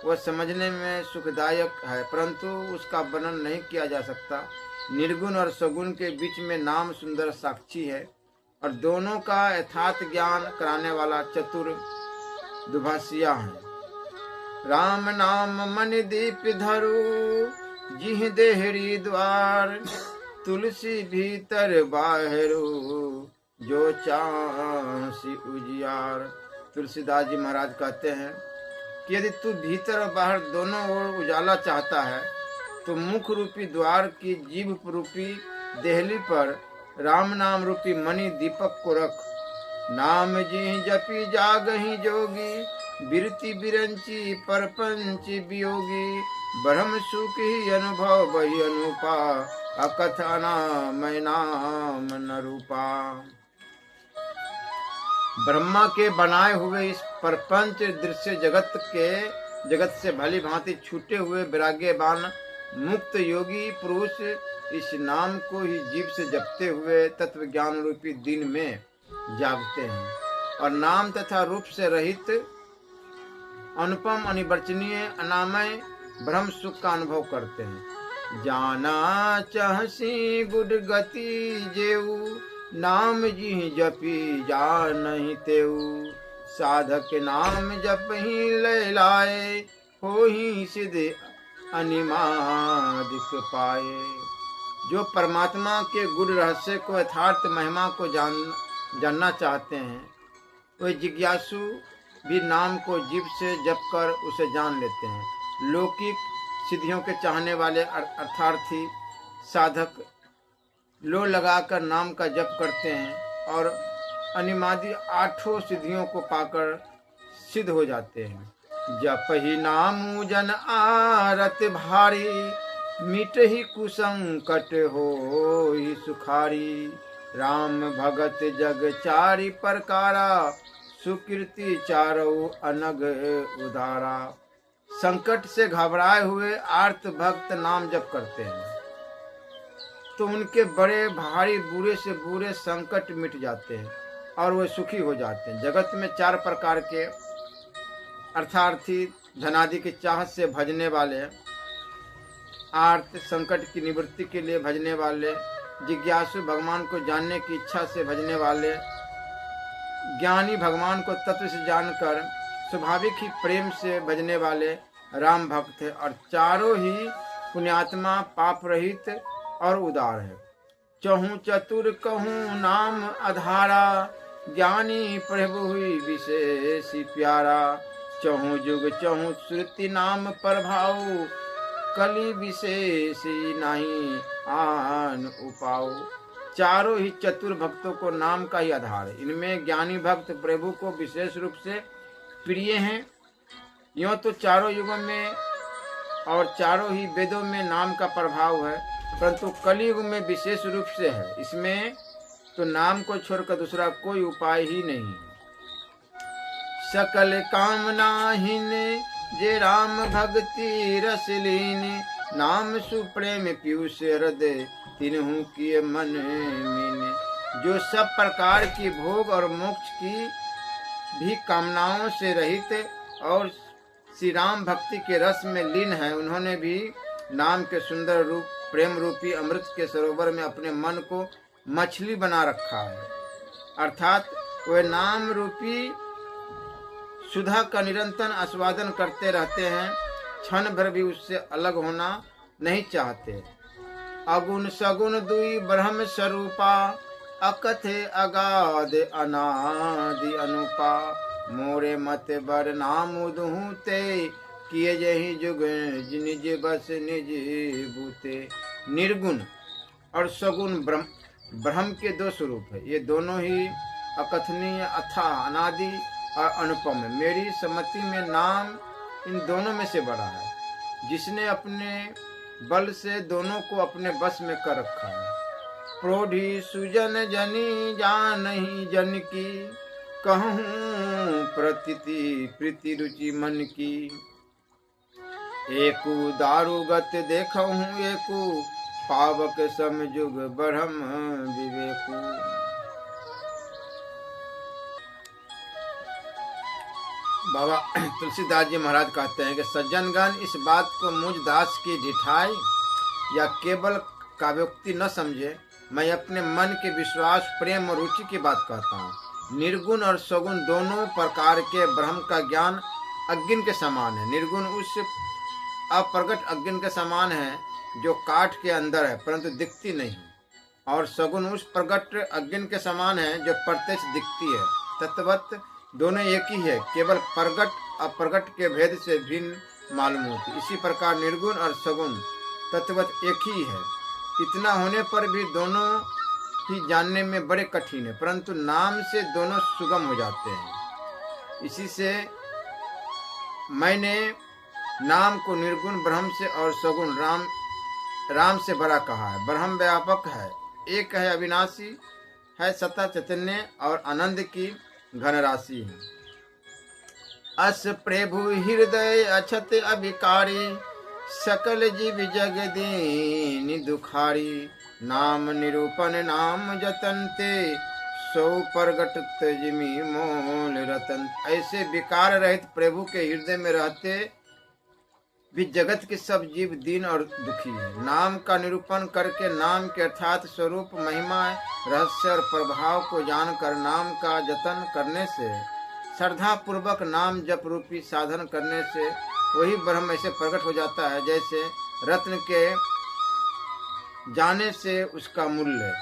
वह समझने में सुखदायक है, परंतु उसका वर्णन नहीं किया जा सकता। निर्गुण और सगुण के बीच में नाम सुंदर साक्षी है और दोनों का यथार्थ ज्ञान कराने वाला चतुर दुभाषिया है। राम नाम मन दीप धरु, जिह देहरी द्वार। तुलसी भीतर बाहरु, जो चासी उजियार। तुलसीदास जी महाराज कहते हैं कि यदि तू भीतर और बाहर दोनों ओर उजाला चाहता है तो मुख रूपी द्वार की जीभ रूपी देहली पर राम नाम रूपी मणि दीपक को रख। नाम जी जपी जागहि जोगी, बिरति बिरंची परपंच वियोगी। ब्रह्म सुख ही अनुभव बही अनुपा, अकथ अनाम नाम न रूपा। ब्रह्मा के बनाए हुए इस परपंच दृश्य जगत से भली भांति छूटे हुए विराग्यवान मुक्त योगी पुरुष इस नाम को ही जीव से जपते हुए तत्व ज्ञान रूपी दिन में जागते हैं और नाम तथा रूप से रहित अनुपम अनिवर्चनीय अनामय ब्रह्म सुख का अनुभव करते हैं। जाना चाहसी गुड गति जेऊ, नाम जी जपी जा नहीं तेऊ। साधक नाम जप ही ले लाए, हो ही सिद्ध अनिमादिक पाए। जो परमात्मा के गुण रहस्य को यथार्थ महिमा को जानना चाहते हैं, वे जिज्ञासु भी नाम को जीव से जप कर उसे जान लेते हैं। लौकिक सिद्धियों के चाहने वाले अर्थार्थी साधक लो लगाकर नाम का जप करते हैं और अनिमादि 8 सिद्धियों को पाकर सिद्ध हो जाते हैं। जप ही नाम जन आरत भारी, मिट ही कुसंकट हो ही सुखारी। राम भगत जग चारि परकारा, सुकीर्ति चारों अनग उदारा। संकट से घबराए हुए आर्त भक्त नाम जप करते हैं तो उनके बड़े भारी बुरे से बुरे संकट मिट जाते हैं और वे सुखी हो जाते हैं। जगत में 4 प्रकार के अर्थार्थी धनादि की चाहत से भजने वाले, आर्त संकट की निवृत्ति के लिए भजने वाले, जिज्ञासु भगवान को जानने की इच्छा से भजने वाले, ज्ञानी भगवान को तत्व से जानकर स्वाभाविक ही प्रेम से भजने वाले राम भक्त है। और चारों ही पुण्यात्मा, पाप रहित और उदार है। चहु चतुर कहूँ नाम आधारा, ज्ञानी प्रभु हुई विशेष प्यारा। चहु जुग चहु श्रुति नाम प्रभाव, कली विशेष नहीं आन उपाऊ। चारों ही चतुर भक्तों को नाम का ही आधार है। इनमें ज्ञानी भक्त प्रभु को विशेष रूप से प्रिय हैं। यूँ तो चारों युगों में और चारों ही वेदों में नाम का प्रभाव है, परंतु कलयुग में विशेष रूप से है। इसमें तो नाम को छोड़कर दूसरा कोई उपाय ही नहीं है। सकल कामनाहीन जे राम भक्ति रस लीन, नाम सुप्रेम पीयूष हृदय तिन्हु किए मन मीने। जो सब प्रकार की भोग और मोक्ष की भी कामनाओं से रहित और श्री राम भक्ति के रस में लीन है, उन्होंने भी नाम के सुंदर रूप प्रेम रूपी अमृत के सरोवर में अपने मन को मछली बना रखा है। अर्थात वे नाम रूपी सुधा का निरंतर आस्वादन करते रहते हैं, क्षण भर भी उससे अलग होना नहीं चाहते। अगुण सगुण दुई ब्रह्म स्वरूपा, अकथे अगाध अनादि अनुपा। मोरे मत बर नाम उदहू ते, किए जही जुग निज बस निज बूते। निर्गुण और सगुण ब्रह्म के दो स्वरूप है। ये दोनों ही अकथनीय, अथाह, अनादि और अनुपम है। मेरी सम्मति में नाम इन दोनों में से बड़ा है, जिसने अपने बल से दोनों को अपने बस में कर रखा है। प्रोढ़ी सुजन जनी जानहि जन की, कहूँ प्रतीति प्रीति रुचि मन की। एकु दारुगत देखहूँ एकु, पावक समजुग ब्रह्म विवेकु। बाबा तुलसीदास जी महाराज कहते हैं कि सज्जनगण इस बात को मुझ दास की ढिठाई या केवल काव्योक्ति न समझे। मैं अपने मन के विश्वास, प्रेम और रुचि की बात कहता हूँ। निर्गुण और सगुण दोनों प्रकार के ब्रह्म का ज्ञान अग्नि के समान है। निर्गुण उस अप्रगट अग्नि के समान है जो काठ के अंदर है परंतु दिखती नहीं, और सगुण उस प्रगट अग्नि के समान है जो प्रत्यक्ष दिखती है। तत्वत दोनों एक ही है, केवल प्रगट अप्रगट के भेद से भिन्न मालूम होती। इसी प्रकार निर्गुण और सगुण तत्वत एक ही है। इतना होने पर भी दोनों ही जानने में बड़े कठिन है, परंतु नाम से दोनों सुगम हो जाते हैं। इसी से मैंने नाम को निर्गुण ब्रह्म से और सगुण राम से बड़ा कहा है। ब्रह्म व्यापक है, एक है, अविनाशी है, सत्ता चैतन्य और आनंद की घन राशि है। अस प्रभु हृदय अछत अभिकारी, सकल जीव जग दीन दुखारी। नाम निरूपण नाम जतनते, सौ प्रगट जिमी मोल रतन। ऐसे विकार रहित प्रभु के हृदय में रहते भी जगत के सब जीव दीन और दुखी है। नाम का निरूपण करके नाम के अर्थात स्वरूप, महिमा, रहस्य और प्रभाव को जानकर नाम का जतन करने से, श्रद्धा पूर्वक नाम जप रूपी साधन करने से वही ब्रह्म ऐसे प्रकट हो जाता है जैसे रत्न के जाने से उसका मूल्य।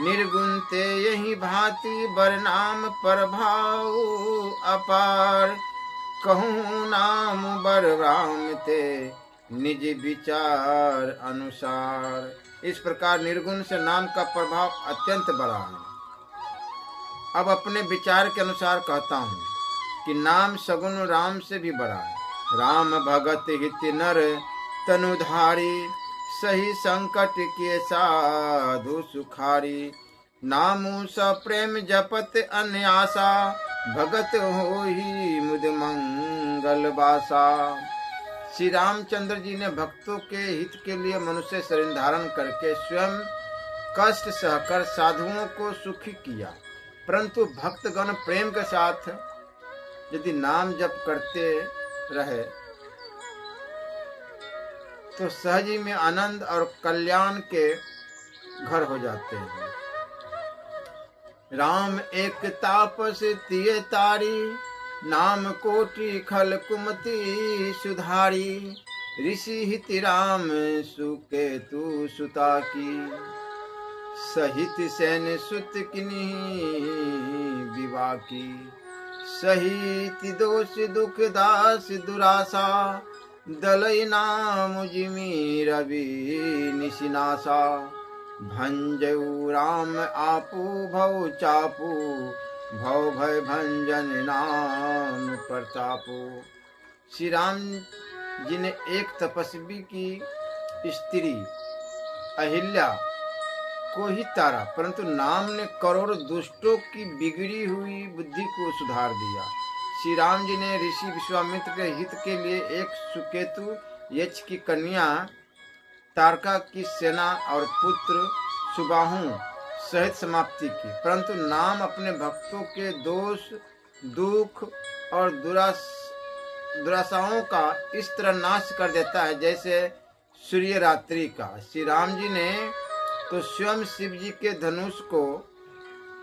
निर्गुण ते यही भांति बरनाम प्रभाव अपार, कहूँ नाम बर राम ते निज विचार अनुसार। इस प्रकार निर्गुण से नाम का प्रभाव अत्यंत बड़ा है। अब अपने विचार के अनुसार कहता हूँ कि नाम सगुण राम से भी बड़ा है। राम भगत हित नर तनुधारी, सही संकट के साधु सुखारी। नामु सप्रेम जपत अन्यासा, भगत हो ही मुद मंगल बासा। श्री रामचंद्र जी ने भक्तों के हित के लिए मनुष्य शरीर धारण करके स्वयं कष्ट सहकर साधुओं को सुखी किया, परंतु भक्तगण प्रेम के साथ यदि नाम जप करते रहे तो सहज ही में आनंद और कल्याण के घर हो जाते हैं। राम एक तापस तिये तारी, नाम कोटि खल कुमति सुधारी। ऋषि हित राम सुकेतु सुता की, सहित सैन सुत किन्हीं विवाह की। सहित दोष दुख दास दुरासा, दलई नाम जिमी रवि निशिनासा। भंजऊ राम आपू भव चापू, भव भय भंजन नाम प्रतापू। श्री राम जी ने एक तपस्वी की स्त्री अहिल्या को ही तारा, परंतु नाम ने करोड़ दुष्टों की बिगड़ी हुई बुद्धि को सुधार दिया। श्री राम जी ने ऋषि विश्वामित्र के हित के लिए एक सुकेतु यक्ष की कन्या तारका की सेना और पुत्र सुबाहु सहित समाप्ति की, परंतु नाम अपने भक्तों के दोष दुख और दुराशाओं का इस तरह नाश कर देता है जैसे सूर्य रात्रि का। श्री राम जी ने तो स्वयं शिव जी के धनुष को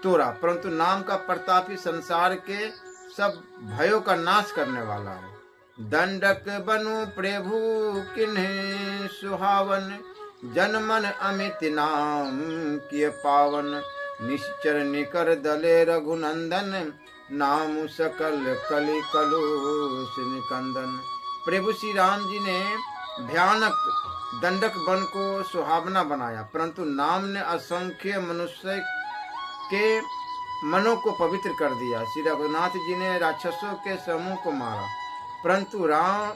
तोड़ा, परंतु नाम का प्रताप ही संसार के सब भयों का नाश करने वाला है। दंडक बनु प्रभु किन्हीं सुहावन, जन मन अमित नाम किए पावन। निश्चर निकर दले रघुनंदन, नाम सकल कलि कलुष निकंदन। प्रभु श्री राम जी ने भयानक दंडक वन को सुहावना बनाया, परंतु नाम ने असंख्य मनुष्य के मनों को पवित्र कर दिया। श्री रघुनाथ जी ने राक्षसों के समूह को मारा, परंतु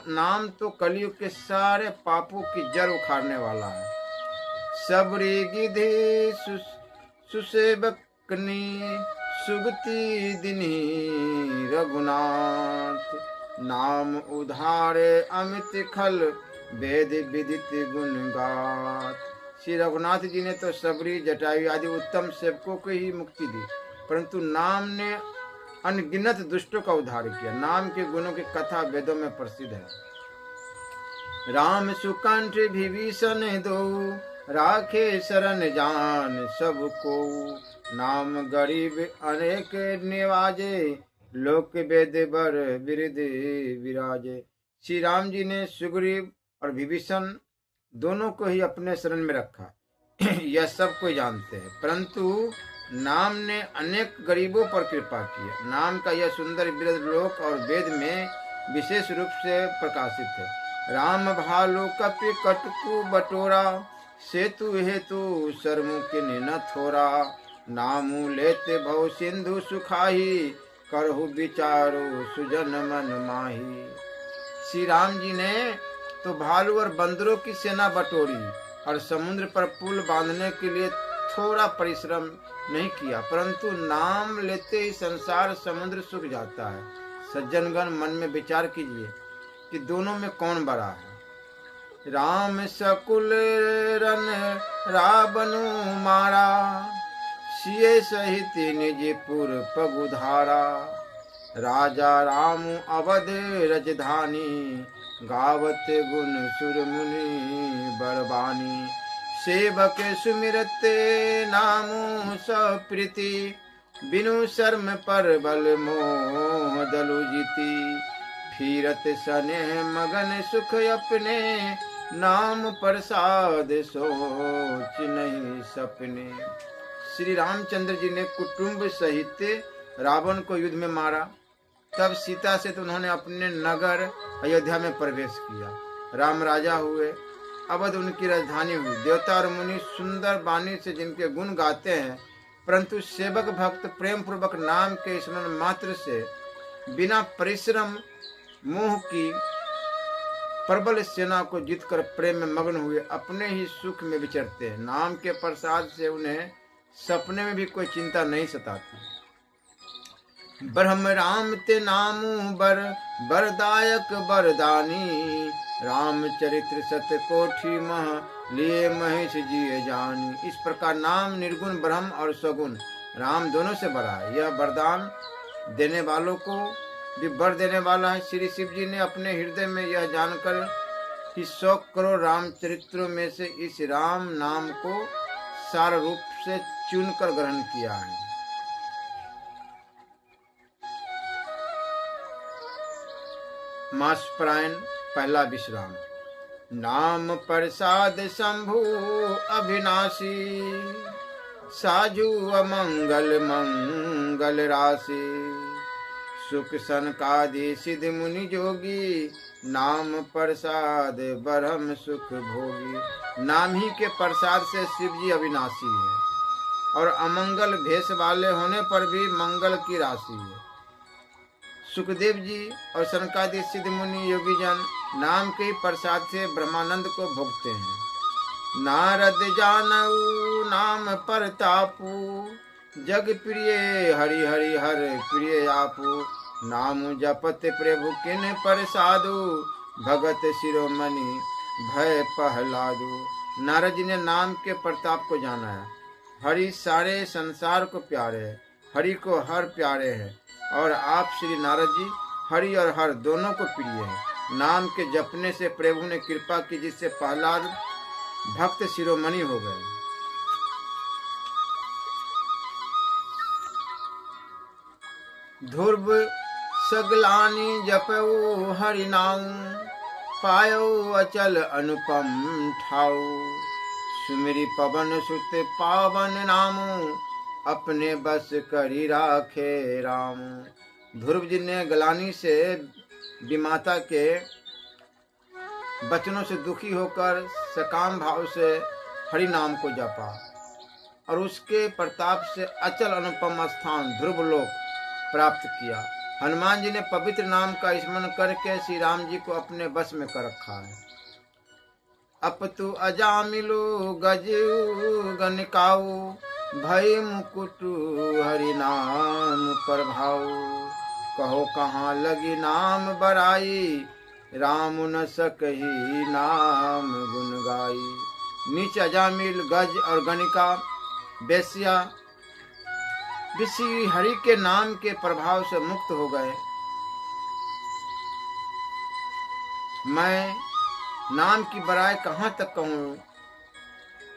नाम तो कलयुग के सारे पापों की जड़ उखाड़ने वाला है। सबरी गिधि सुसेवकनी, सुगति दिनी रघुनाथ। नाम उधारे अमित खल, वेद विदित गुण गात। श्री रघुनाथ जी ने तो सबरी जटायु आदि उत्तम सेवकों को ही मुक्ति दी, परंतु नाम ने अनगिनत दुष्टों का उद्धार किया। नाम के गुणों की कथा वेदों में प्रसिद्ध है। राम सुकंठ विभीषण दो, राखे शरण जान सबको। नाम गरीब अनेक निवाजे, लोक वेद बर बिरद विराजे। श्री राम जी ने सुग्रीव और विभीषण दोनों को ही अपने शरण में रखा, यह सब कोई जानते हैं, परंतु नाम ने अनेक गरीबों पर कृपा की। नाम का यह सुंदर बिरद लोक और वेद में विशेष रूप से प्रकाशित है। राम भालू कपि कटकु बटोरा, सेतु हेतु सरमुखिन न थोरा। नामु लेते भव सिंधु सुखाही, करहु विचारो सुजन मन माही। श्री राम जी ने तो भालू और बंदरों की सेना बटोरी और समुद्र पर पुल बांधने के लिए थोड़ा परिश्रम नहीं किया, परंतु नाम लेते ही संसार समुद्र सूख जाता है। सज्जनगण मन में विचार कीजिए कि दोनों में कौन बड़ा है। राम सकुल रन रावणु मारा, सिए सहित निजपुर पगुधारा। राजा राम अवध रजधानी, गावत गुण सुर मुनि बरबानी। सेवक सुमिरते नामु सप्रीति, बिनु शर्म पर बल मोह दलु जीती। फिरत स्नेह मगन सुख अपने, नाम प्रसाद सोच नहीं सपने। श्री रामचंद्र जी ने कुटुंब सहित रावण को युद्ध में मारा, तब सीता से तो उन्होंने अपने नगर अयोध्या में प्रवेश किया। राम राजा हुए, अवध उनकी राजधानी हुई। देवता और मुनि सुंदर वाणी से जिनके गुण गाते हैं, परंतु सेवक भक्त प्रेम पूर्वक नाम के स्मरण मात्र से बिना परिश्रम मोह की प्रबल सेना को जीतकर प्रेम में मग्न हुए अपने ही सुख में विचरते हैं। नाम के प्रसाद से उन्हें सपने में भी कोई चिंता नहीं सताती। ब्रह्म राम ते नामु बर बरदायक बरदानी। राम चरित्र सत कोठी मह लिए महेश जी जानी। इस प्रकार नाम निर्गुण ब्रह्म और सगुण राम दोनों से बड़ा है। यह वरदान देने वालों को भी वर देने वाला है। श्री शिव जी ने अपने हृदय में यह जानकर कि 100 करोड़ रामचरित्रों में से इस राम नाम को सार रूप से चुनकर ग्रहण किया है। मासपरायण पहला विश्राम। नाम प्रसाद शंभु अविनाशी, साजू अमंगल मंगल राशि। सुख सनकादि सिद्ध मुनि जोगी, नाम प्रसाद ब्रह्म सुख भोगी। नाम ही के प्रसाद से शिव जी अविनाशी है और अमंगल भेष वाले होने पर भी मंगल की राशि है। सुखदेव जी और सनकादि सिद्ध मुनि योगी जन नाम के प्रसाद से ब्रह्मानंद को भोगते हैं। नारद जानऊ नाम परतापू, जग प्रिय हरि हरि हर प्रिय आपू। नाम जपत प्रभु किन प्रसादु, भगत शिरोमणि भय पहलादु। नारद जी ने नाम के प्रताप को जाना है। हरि सारे संसार को प्यारे है, हरि को हर प्यारे है और आप श्री नारद जी हरि और हर दोनों को प्रिय है। नाम के जपने से प्रभु ने कृपा की, जिससे प्रहलाद भक्त शिरोमणि हो गए। ध्रुव सगलानी जपऊ हरि नाम, पायो अचल अनुपम ठाऊ। सुमिरि पवन सुत पावन नामू, अपने बस करी राखे राम। ध्रुव जी ने गलानी से विमाता के वचनों से दुखी होकर सकाम भाव से हरि नाम को जपा और उसके प्रताप से अचल अनुपम स्थान ध्रुव लोक प्राप्त किया। हनुमान जी ने पवित्र नाम का स्मरण करके श्री राम जी को अपने बस में कर रखा है। अपतु अजामिलो गजु गनिकाऊ, भय मुकुटु हरि नाम प्रभाऊ। कहो कहाँ लगी नाम बराई, राम न सकही नाम गुन गाई। नीच अजामिल गज और गणिका बेस्या ऋषि हरि के नाम के प्रभाव से मुक्त हो गए। मैं नाम की बड़ाई कहाँ तक कहूँ,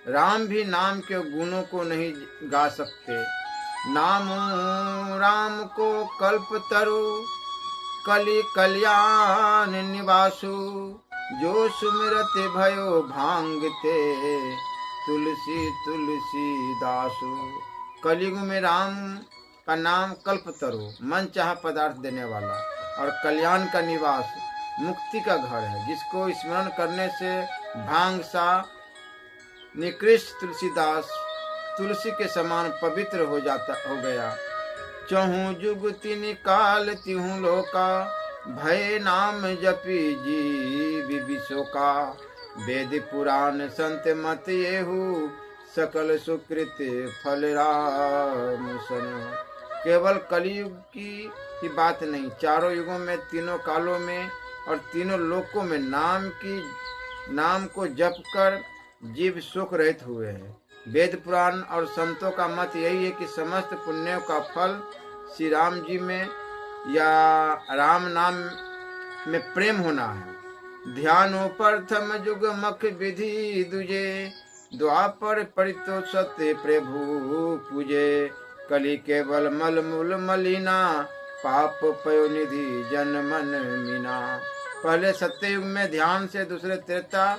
राम भी नाम के गुणों को नहीं गा सकते। नाम राम को कल्प तरु, कलि कल्याण निवासु। जो सुमिरत भयो भांगते, तुलसी तुलसी दासु। कलयुग में राम का नाम कल्पतरु, मन चाह पदार्थ देने वाला, और कल्याण का निवास, मुक्ति का घर है, जिसको स्मरण करने से भांग सा निकृष्ट तुलसीदास तुलसी के समान पवित्र हो गया। चहु जुग तिनि काल तिहु लोका, भय नाम जपी जी विशोका। वेद पुराण संत मत येहु, सकल सुकृत फल राम सन। केवल कलयुग की ही बात नहीं, चारों युगों में, तीनों कालों में और तीनों लोकों में नाम को जप कर जीव सुख रहित हुए हैं। वेद पुराण और संतों का मत यही है कि समस्त पुण्यों का फल श्री राम जी में या राम नाम में प्रेम होना है। ध्यानो प्रथम जुग मख विधि दुजे, द्वापर परितो सत्य प्रभु पूजे। कली केवल मल मूल मलिना, पाप पयो निधि जन मन मीना। पहले सत्य युग में ध्यान से, दूसरे त्रेता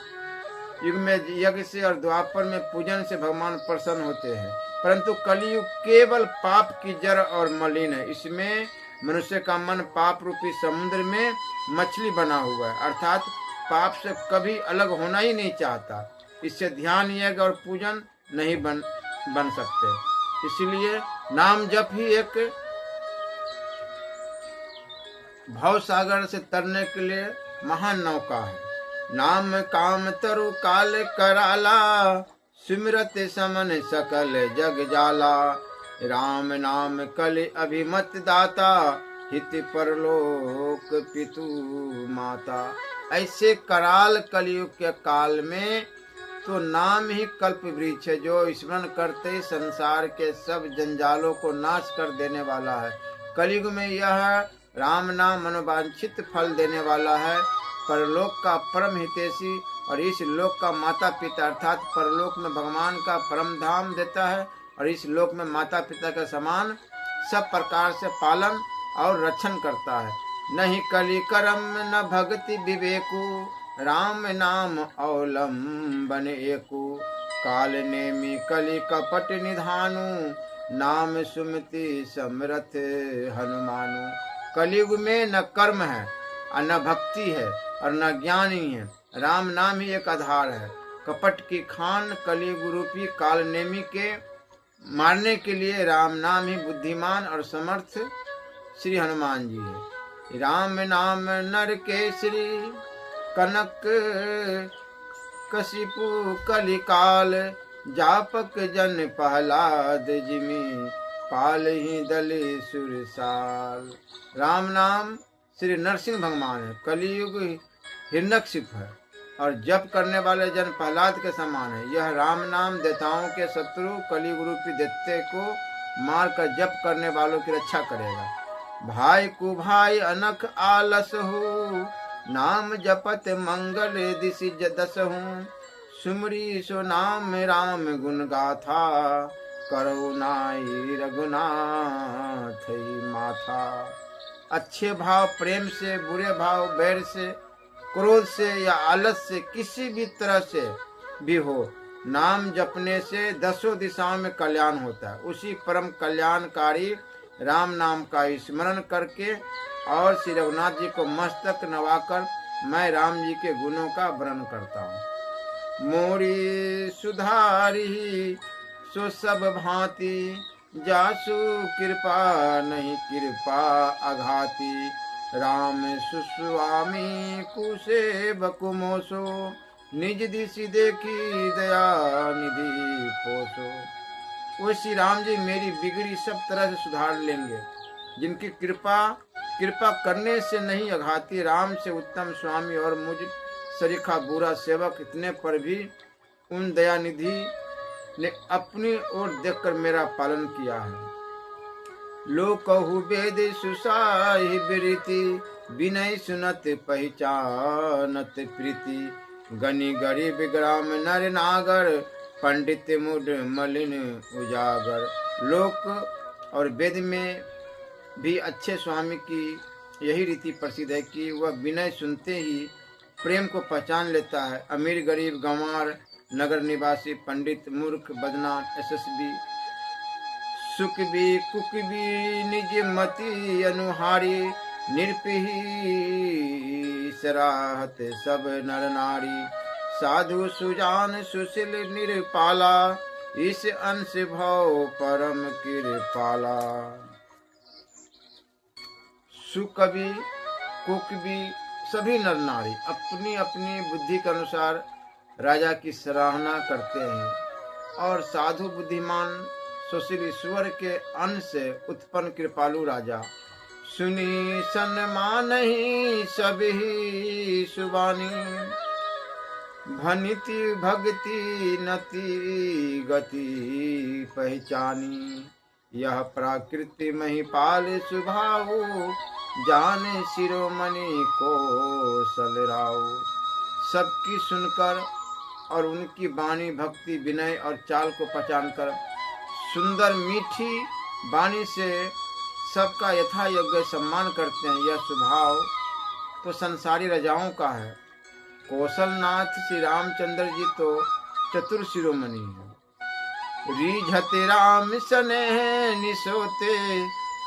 युग में यज्ञ से और द्वापर में पूजन से भगवान प्रसन्न होते हैं। परंतु कलियुग केवल पाप की जड़ और मलिन है। इसमें मनुष्य का मन पाप रूपी समुद्र में मछली बना हुआ है, अर्थात पाप से कभी अलग होना ही नहीं चाहता। इससे ध्यान, यज्ञ और पूजन नहीं बन सकते। इसलिए नाम जप ही एक भव सागर से तरने के लिए महान नौका है। नाम काम तरु काल कराला, सिमरत समन सकल जग जाला। राम नाम कल अभिमत दाता, हित परलोक पितु माता। ऐसे कराल कलयुग के काल में तो नाम ही कल्प वृक्ष है, जो स्मरण करते संसार के सब जंजालों को नाश कर देने वाला है। कलयुग में यह राम नाम मनोवांछित फल देने वाला है। परलोक का परम हितैषी और इस लोक का माता पिता, अर्थात परलोक में भगवान का परम धाम देता है और इस लोक में माता पिता के समान सब प्रकार से पालन और रक्षण करता है। नहीं कलि करम न भक्ति विवेकु, राम नाम अवलंबन एकु, काल नेमि कलि कपट निधानु, नाम सुमति समरथ हनुमानु। कलयुग में न कर्म है और न भक्ति है और न ज्ञान ही है, राम नाम ही एक आधार है। कपट की खान कलयुग रूपी काल नेमी के मारने के लिए राम नाम ही बुद्धिमान और समर्थ श्री हनुमान जी है। राम नाम नर केसरी, कनक कशिपु कलिकाल, जापक जन प्रहलाद जिमि, पाल ही दले सुरसाल। राम नाम श्री नरसिंह भगवान है, कलियुग हिरण्यकशिप है और जप करने वाले जन प्रहलाद के समान है। यह राम नाम देवताओं के शत्रु कलियुग रूपी दैत्य को मार कर जप करने वालों की रक्षा करेगा। भाई को भाई अनख आलस हो, नाम जपत मंगल दिशि दस हूँ, सुमरी सो नाम राम गुण गाथा, करुणाई रघुनाथ माथा। अच्छे भाव प्रेम से, बुरे भाव बैर से, क्रोध से या आलस से, किसी भी तरह से भी हो, नाम जपने से दसों दिशाओं में कल्याण होता है। उसी परम कल्याणकारी राम नाम का स्मरण करके और श्री रघुनाथ जी को मस्तक नवाकर मैं राम जी के गुणों का वर्णन करता हूँ। मोरी सुधारी सो सब भांति, जासु कृपा नहीं कृपा अघाती, राम सुस्वामी कुशे बकुमोसो, निज दिशि देखी दया निधि पोसो। वो श्री राम जी मेरी बिगड़ी सब तरह से सुधार लेंगे, जिनकी कृपा करने से नहीं अघाती, राम से उत्तम स्वामी और मुझ सरीखा बुरा सेवक इतने पर भी उन दया निधि ने अपनी ओर देखकर मेरा पालन किया है। लोक कहु वेद सुसाहि बिरति, विनय सुनत पहचानत प्रीति, गनि गरीब ग्राम नर नागर, पंडित मुड मलिन उजागर। लोक और वेद में भी अच्छे स्वामी की यही रीति प्रसिद्ध है कि वह विनय सुनते ही प्रेम को पहचान लेता है। अमीर गरीब गंवार, नगर निवासी, पंडित मूर्ख बदनाम, यशस्वी सुख भी कुक भी, निज मति अनुहारी, निरपही सराहत सब नर नारी, साधु सुजान सुशील निरपाला, इस अंश भव परम कृपाला। सुकवि कुकवि सभी नर नारी अपनी अपनी बुद्धि के अनुसार राजा की सराहना करते हैं और साधु बुद्धिमान सुशील ईश्वर के अंश से उत्पन्न कृपालु राजा, सुनी सन्मान ही सभी सुबानी, भनिति भक्ति नति गति पहचानी, यह प्राकृति महिपाल सुभाऊ, जाने शिरोमणि को सलराऊ। सबकी सुनकर और उनकी वाणी भक्ति विनय और चाल को पहचान कर सुंदर मीठी वाणी से सबका यथा योग्य सम्मान करते हैं। यह स्वभाव तो संसारी राजाओं का है। कौशलनाथ श्री रामचंद्र जी तो चतुर शिरोमणि है। रीझते राम स्नेह निसोते,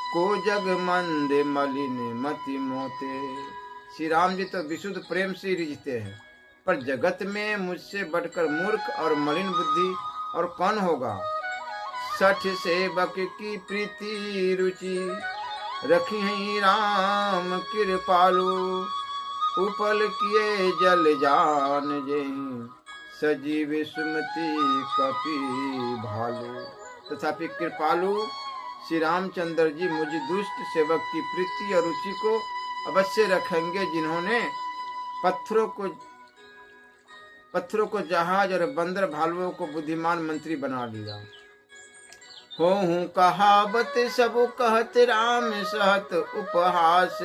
को जग मंद मलिन मति मोते। श्री राम जी तो विशुद्ध प्रेम से रिझते हैं, पर जगत में मुझसे बढ़कर मूर्ख और मलिन बुद्धि और कौन होगा। सठ सेवक की प्रीति रुचि, रखी है राम कृपालु, उपल किए जल जान जहीं, सजीव सुमति कपि भालू। तथापि कृपालु श्री रामचंद्र जी मुझ दुष्ट सेवक की प्रीति और रुचि को अवश्य रखेंगे, जिन्होंने पत्थरों को जहाज और बंदर भालुओं को बुद्धिमान मंत्री बना लिया। हो कहावत सब कहत राम सहत उपहास,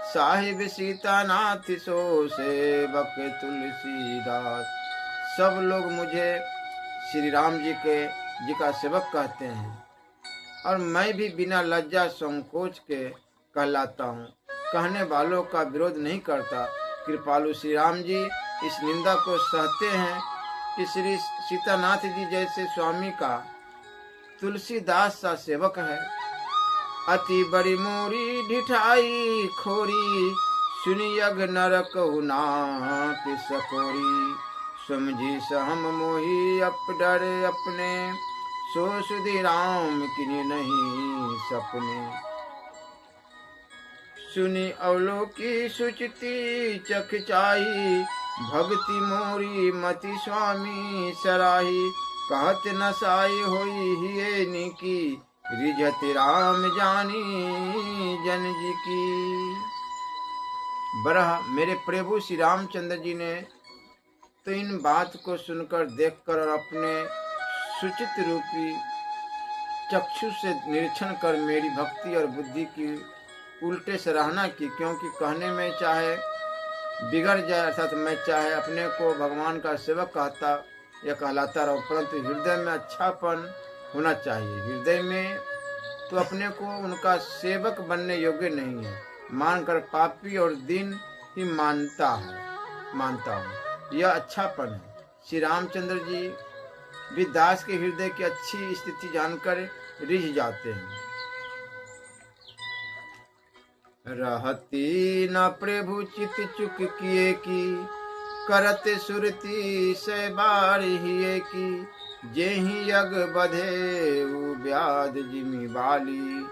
साहिब सीतानाथ सो सेवक तुलसीदास। सब लोग मुझे श्री राम जी का सेवक कहते हैं और मैं भी बिना लज्जा संकोच के कहलाता हूँ। कहने वालों का विरोध नहीं करता। कृपालु श्री राम जी इस निंदा को सहते हैं कि श्री सीतानाथ जी जैसे स्वामी का तुलसीदास सा सेवक है। अति बड़ी मोरी ढिठाई खोरी, सुनी यग नरक नाथ सकोरी। समझी सहम मोही अप डर अपने, सो सुधि राम किन्हीं नहीं सपने। सुनी अवलोकी सुचती चखचाही, भक्ति मोरी मति स्वामी सराही। कहत न साई होई हिये निकी, रिझत राम जानी जन जी की। बरह मेरे प्रभु श्री रामचंद्र जी ने तो इन बात को सुनकर, देखकर और अपने सुचित रूपी चक्षु से निरीक्षण कर मेरी भक्ति और बुद्धि की उल्टे सराहना की। क्योंकि कहने में चाहे बिगड़ जाए, अर्थात मैं चाहे अपने को भगवान का सेवक कहता या कहलाता रहो, परंतु हृदय में अच्छापन होना चाहिए। हृदय में तो अपने को उनका सेवक बनने योग्य नहीं है, मानकर पापी और दीन ही मानता हूँ। यह अच्छापन है। श्री रामचंद्र जी भी दास के हृदय की अच्छी स्थिति जानकर रिझ जाते हैं। रहती न प्रभु चित चुक किए की, करत सुरती से बार हिए की। जेहि यग बधे व्याध जिमि बाली,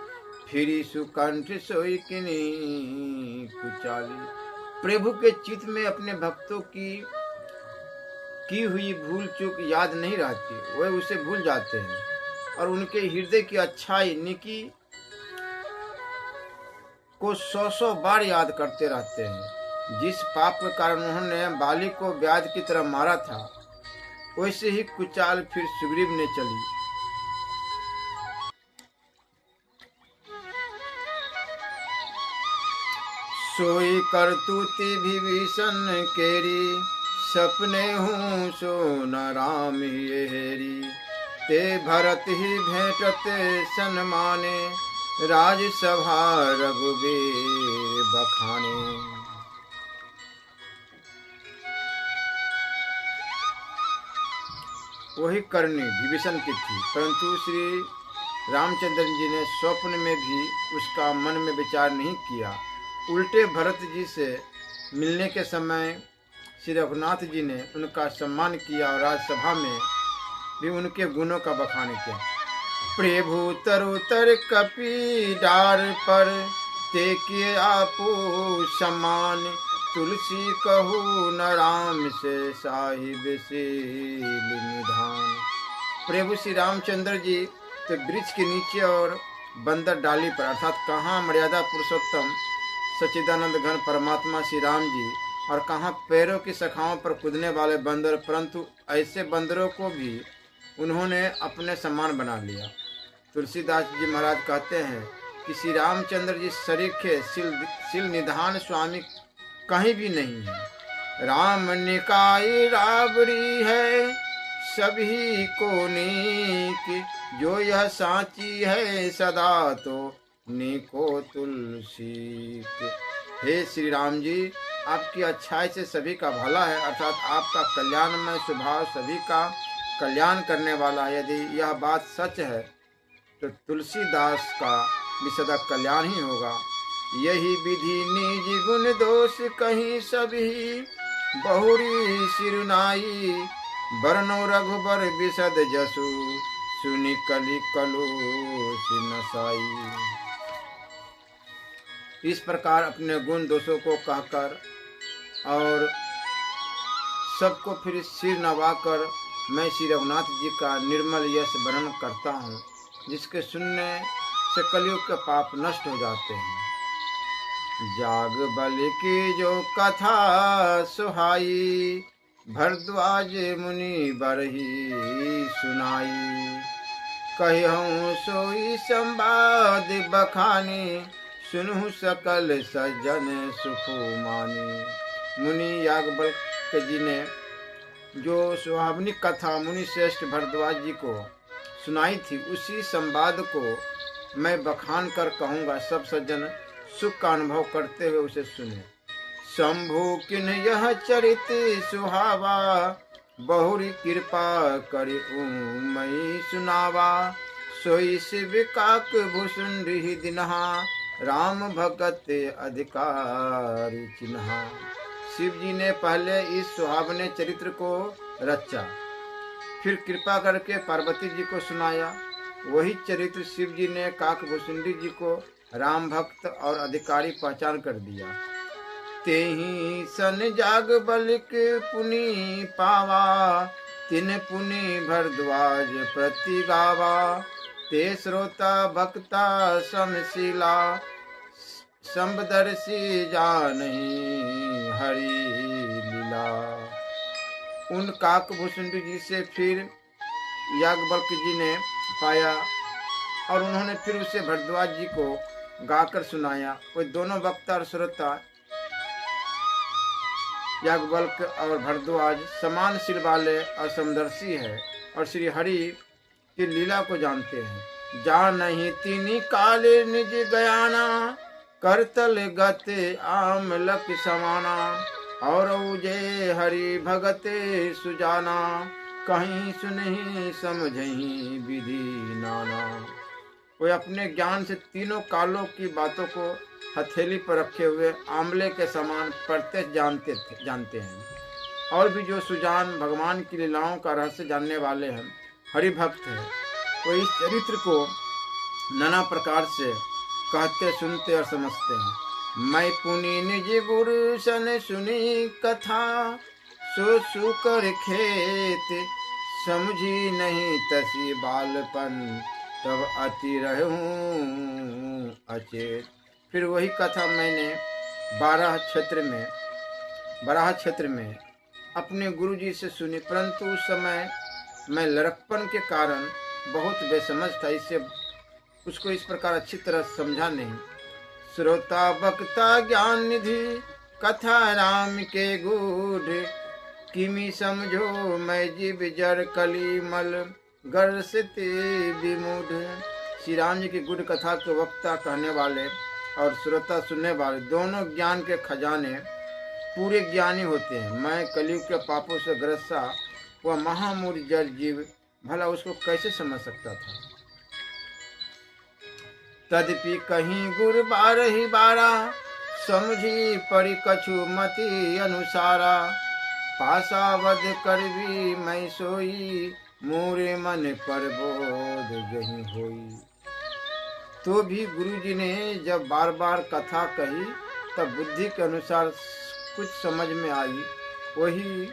फिरी सुकंठ सोई किनी कुचाली। प्रभु के चित्त में अपने भक्तों की हुई भूल चूक याद नहीं रहती, वे उसे भूल जाते हैं और उनके हृदय की अच्छाई निकी को 100 बार याद करते रहते हैं। जिस पाप के कारण उन्होंने बाली को व्याध की तरह मारा था, वैसे ही कुचाल फिर सुग्रीव ने चली। सोई करतूती विभीषण केरी, सपने हूँ सो न राम ये हेरी। ते भरत ही भेंटत सन्माने, राजसभा रघुबीर बखाने। वही करनी विभीषण की थी, परंतु श्री रामचंद्र जी ने स्वप्न में भी उसका मन में विचार नहीं किया। उल्टे भरत जी से मिलने के समय श्री रघुनाथ जी ने उनका सम्मान किया और राजसभा में भी उनके गुणों का बखान किया। प्रभु तरुतर कपि डार पर, ते किए आपू सम्मान। तुलसी कहू न राम से साहिब शील निधान। प्रभु श्री रामचंद्र जी तो वृक्ष के नीचे और बंदर डाली पर, अर्थात कहाँ मर्यादा पुरुषोत्तम सच्चिदानंद घन परमात्मा श्री राम जी और कहाँ पैरों की शाखाओं पर कूदने वाले बंदर, परंतु ऐसे बंदरों को भी उन्होंने अपने समान बना लिया। तुलसीदास जी महाराज कहते हैं कि श्री रामचंद्र जी सरीखे शील निधान स्वामी कहीं भी नहीं है। राम निकाय राबरी है, सभी को नीक। जो यह साची है सदा, तो नीको तुलसी। हे श्री राम जी, आपकी अच्छाई से सभी का भला है, अर्थात आपका कल्याणमय स्वभाव सभी का कल्याण करने वाला है। यदि यह बात सच है तो तुलसीदास का भी सदा कल्याण ही होगा। यही विधि निज गुण दोष कहीं सभी, बहुरी सिरुनाई। बरनो रघुबर विशद जसु, सुनि कलि कलुष नसाई। इस प्रकार अपने गुण दोषों को कहकर और सबको फिर सिर नवाकर मैं श्री रघुनाथ जी का निर्मल यश वर्णन करता हूँ, जिसके सुनने से कलयुग के पाप नष्ट हो जाते हैं। जाग बलि की जो कथा सुहाई, भरद्वाज मुनि बरही सुनाई। कहूँ सोई संवाद बखानी, सुनहु सकल सज्जन सुख मानी। मुनि याज्ञवल्क्य जी ने जो सुहावनी कथा मुनि श्रेष्ठ भरद्वाज जी को सुनाई थी, उसी संवाद को मैं बखान कर कहूँगा। सब सज्जन सुख का अनुभव करते हुए उसे सुने। शंभु किन यह चरित सुहावा, बहुरी कृपा करि मई सुनावा। सोई शिव काक भुसुंडी दिनहा, राम भगत अधिकारी चिन्हा। शिव जी ने पहले इस सुहावने चरित्र को रचा, फिर कृपा करके पार्वती जी को सुनाया। वही चरित्र शिव जी ने काकभूषुंडी जी को राम भक्त और अधिकारी पहचान कर दिया। तेहि सन जाग बलिक पुनि पावा, तिन पुनि भरद्वाज प्रति गावा। ते श्रोता भक्ता समशीला, संबदर्शी जानहि हरि लीला। उन काकभूषुंडी जी से फिर याज्ञवल्क्य जी ने पाया और उन्होंने फिर उसे भरद्वाज जी को गाकर सुनाया। वे दोनों वक्ता और श्रोता याज्ञवल्क्य और भरद्वाज समान सिर वाले और समदर्शी है और श्री हरि की लीला को जानते हैं। जानहि तिनि काले निज गयाना, करतल गते आमलक समाना। और जय हरि भगते सुजाना, कहीं सुनहि समझहि विधि नाना। वे अपने ज्ञान से तीनों कालों की बातों को हथेली पर रखे हुए आंवले के समान प्रत्यक्ष जानते हैं। और भी जो सुजान भगवान की लीलाओं का रहस्य जानने वाले हैं, हरि भक्त है, वो इस चरित्र को नाना प्रकार से कहते, सुनते और समझते हैं। मैं पुनि निज गुरु सन सुनी कथा, सो सुकर खेत समझी नहीं तसी बालपन। तब अति रहूं अचेत। फिर वही कथा मैंने बाराह क्षेत्र में अपने गुरुजी से सुनी, परंतु उस समय मैं लड़कपन के कारण बहुत बेसमझ था, इससे उसको इस प्रकार अच्छी तरह समझा नहीं। श्रोता वक्ता ज्ञान निधि, कथा राम के गूढ़। किमी समझो मैं जीव जर कली मल, गर्सते विमूढ़। श्री राम जी की गुड़ कथा के वक्ता कहने वाले और श्रोता सुनने वाले दोनों ज्ञान के खजाने पूरे ज्ञानी होते हैं। मैं कलयुग के पापों से ग्रस्ता वह महामूढ़ जड़ जीव भला उसको कैसे समझ सकता था। तदपि कहीं गुर बारहि बारा, समझी परि कछु मति अनुसारा। पासावध करबी मैं सोई, मोरे मन पर बोध यही होई। तो भी गुरुजी ने जब बार बार कथा कही तब बुद्धि के अनुसार कुछ समझ में आई, वही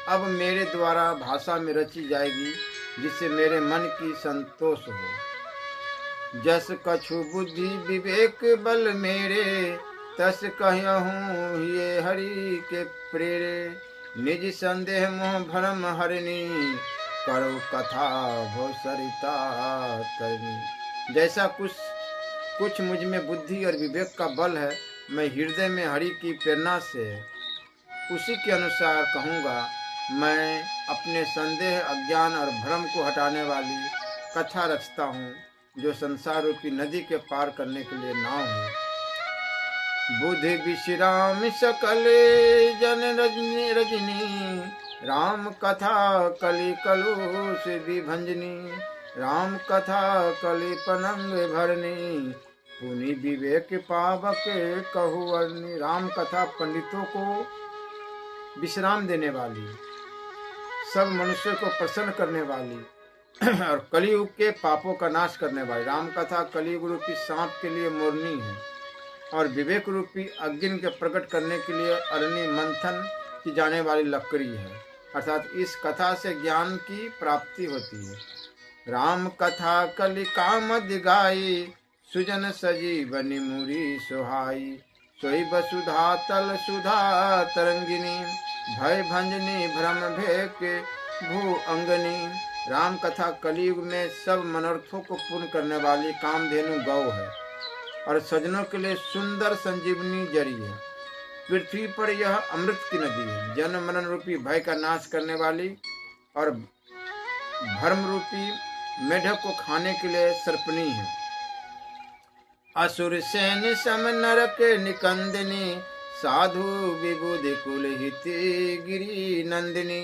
अब मेरे द्वारा भाषा में रची जाएगी, जिससे मेरे मन की संतोष हो। जस कछु बुद्धि विवेक बल मेरे, तस कहूँ ये हरि के प्रेरे। निज संदेह मोह भरम हरनी, करो कथा भो सरिता तरनी। जैसा कुछ मुझ में बुद्धि और विवेक का बल है, मैं हृदय में हरि की प्रेरणा से उसी के अनुसार कहूँगा। मैं अपने संदेह, अज्ञान और भ्रम को हटाने वाली कथा रचता हूँ, जो संसार रूपी नदी के पार करने के लिए नाव है। बुद्धि विश्राम सकले जन रजनी, राम कथा कलि कलुष विभंजनी। राम कथा कलि पनंग भरनी, पुनि विवेक पावक कहु वर्णि। राम कथा पंडितों को विश्राम देने वाली, सब मनुष्य को प्रसन्न करने वाली और कलियुग के पापों का नाश करने वाली। राम कथा कलियुग रूपी सांप के लिए मोरनी है और विवेक रूपी अग्नि के प्रकट करने के लिए अरणी मंथन की जाने वाली लकड़ी है। अर्थात इस कथा से ज्ञान की प्राप्ति होती है। राम कथा कलि काम दिगाई, सुजन सजीवनी मुरी सुहाई। सोई वसुधा तल सुधा तरंगिनी, भय भंजनी भ्रम भेक भू अंगनी। राम कथा कलयुग में सब मनर्थों को पूर्ण करने वाली कामधेनु गौ है। और सज्जनों के लिए सुंदर संजीवनी जड़ी है। पृथ्वी पर यह अमृत की नदी है, जन्म मरण रूपी भय का नाश करने वाली और भ्रम रूपी मेढक को खाने के लिए सर्पणी है। असुर सैन सम नरक निकंदनी, साधु विबुधि कुल हिति गिरी नंदिनी,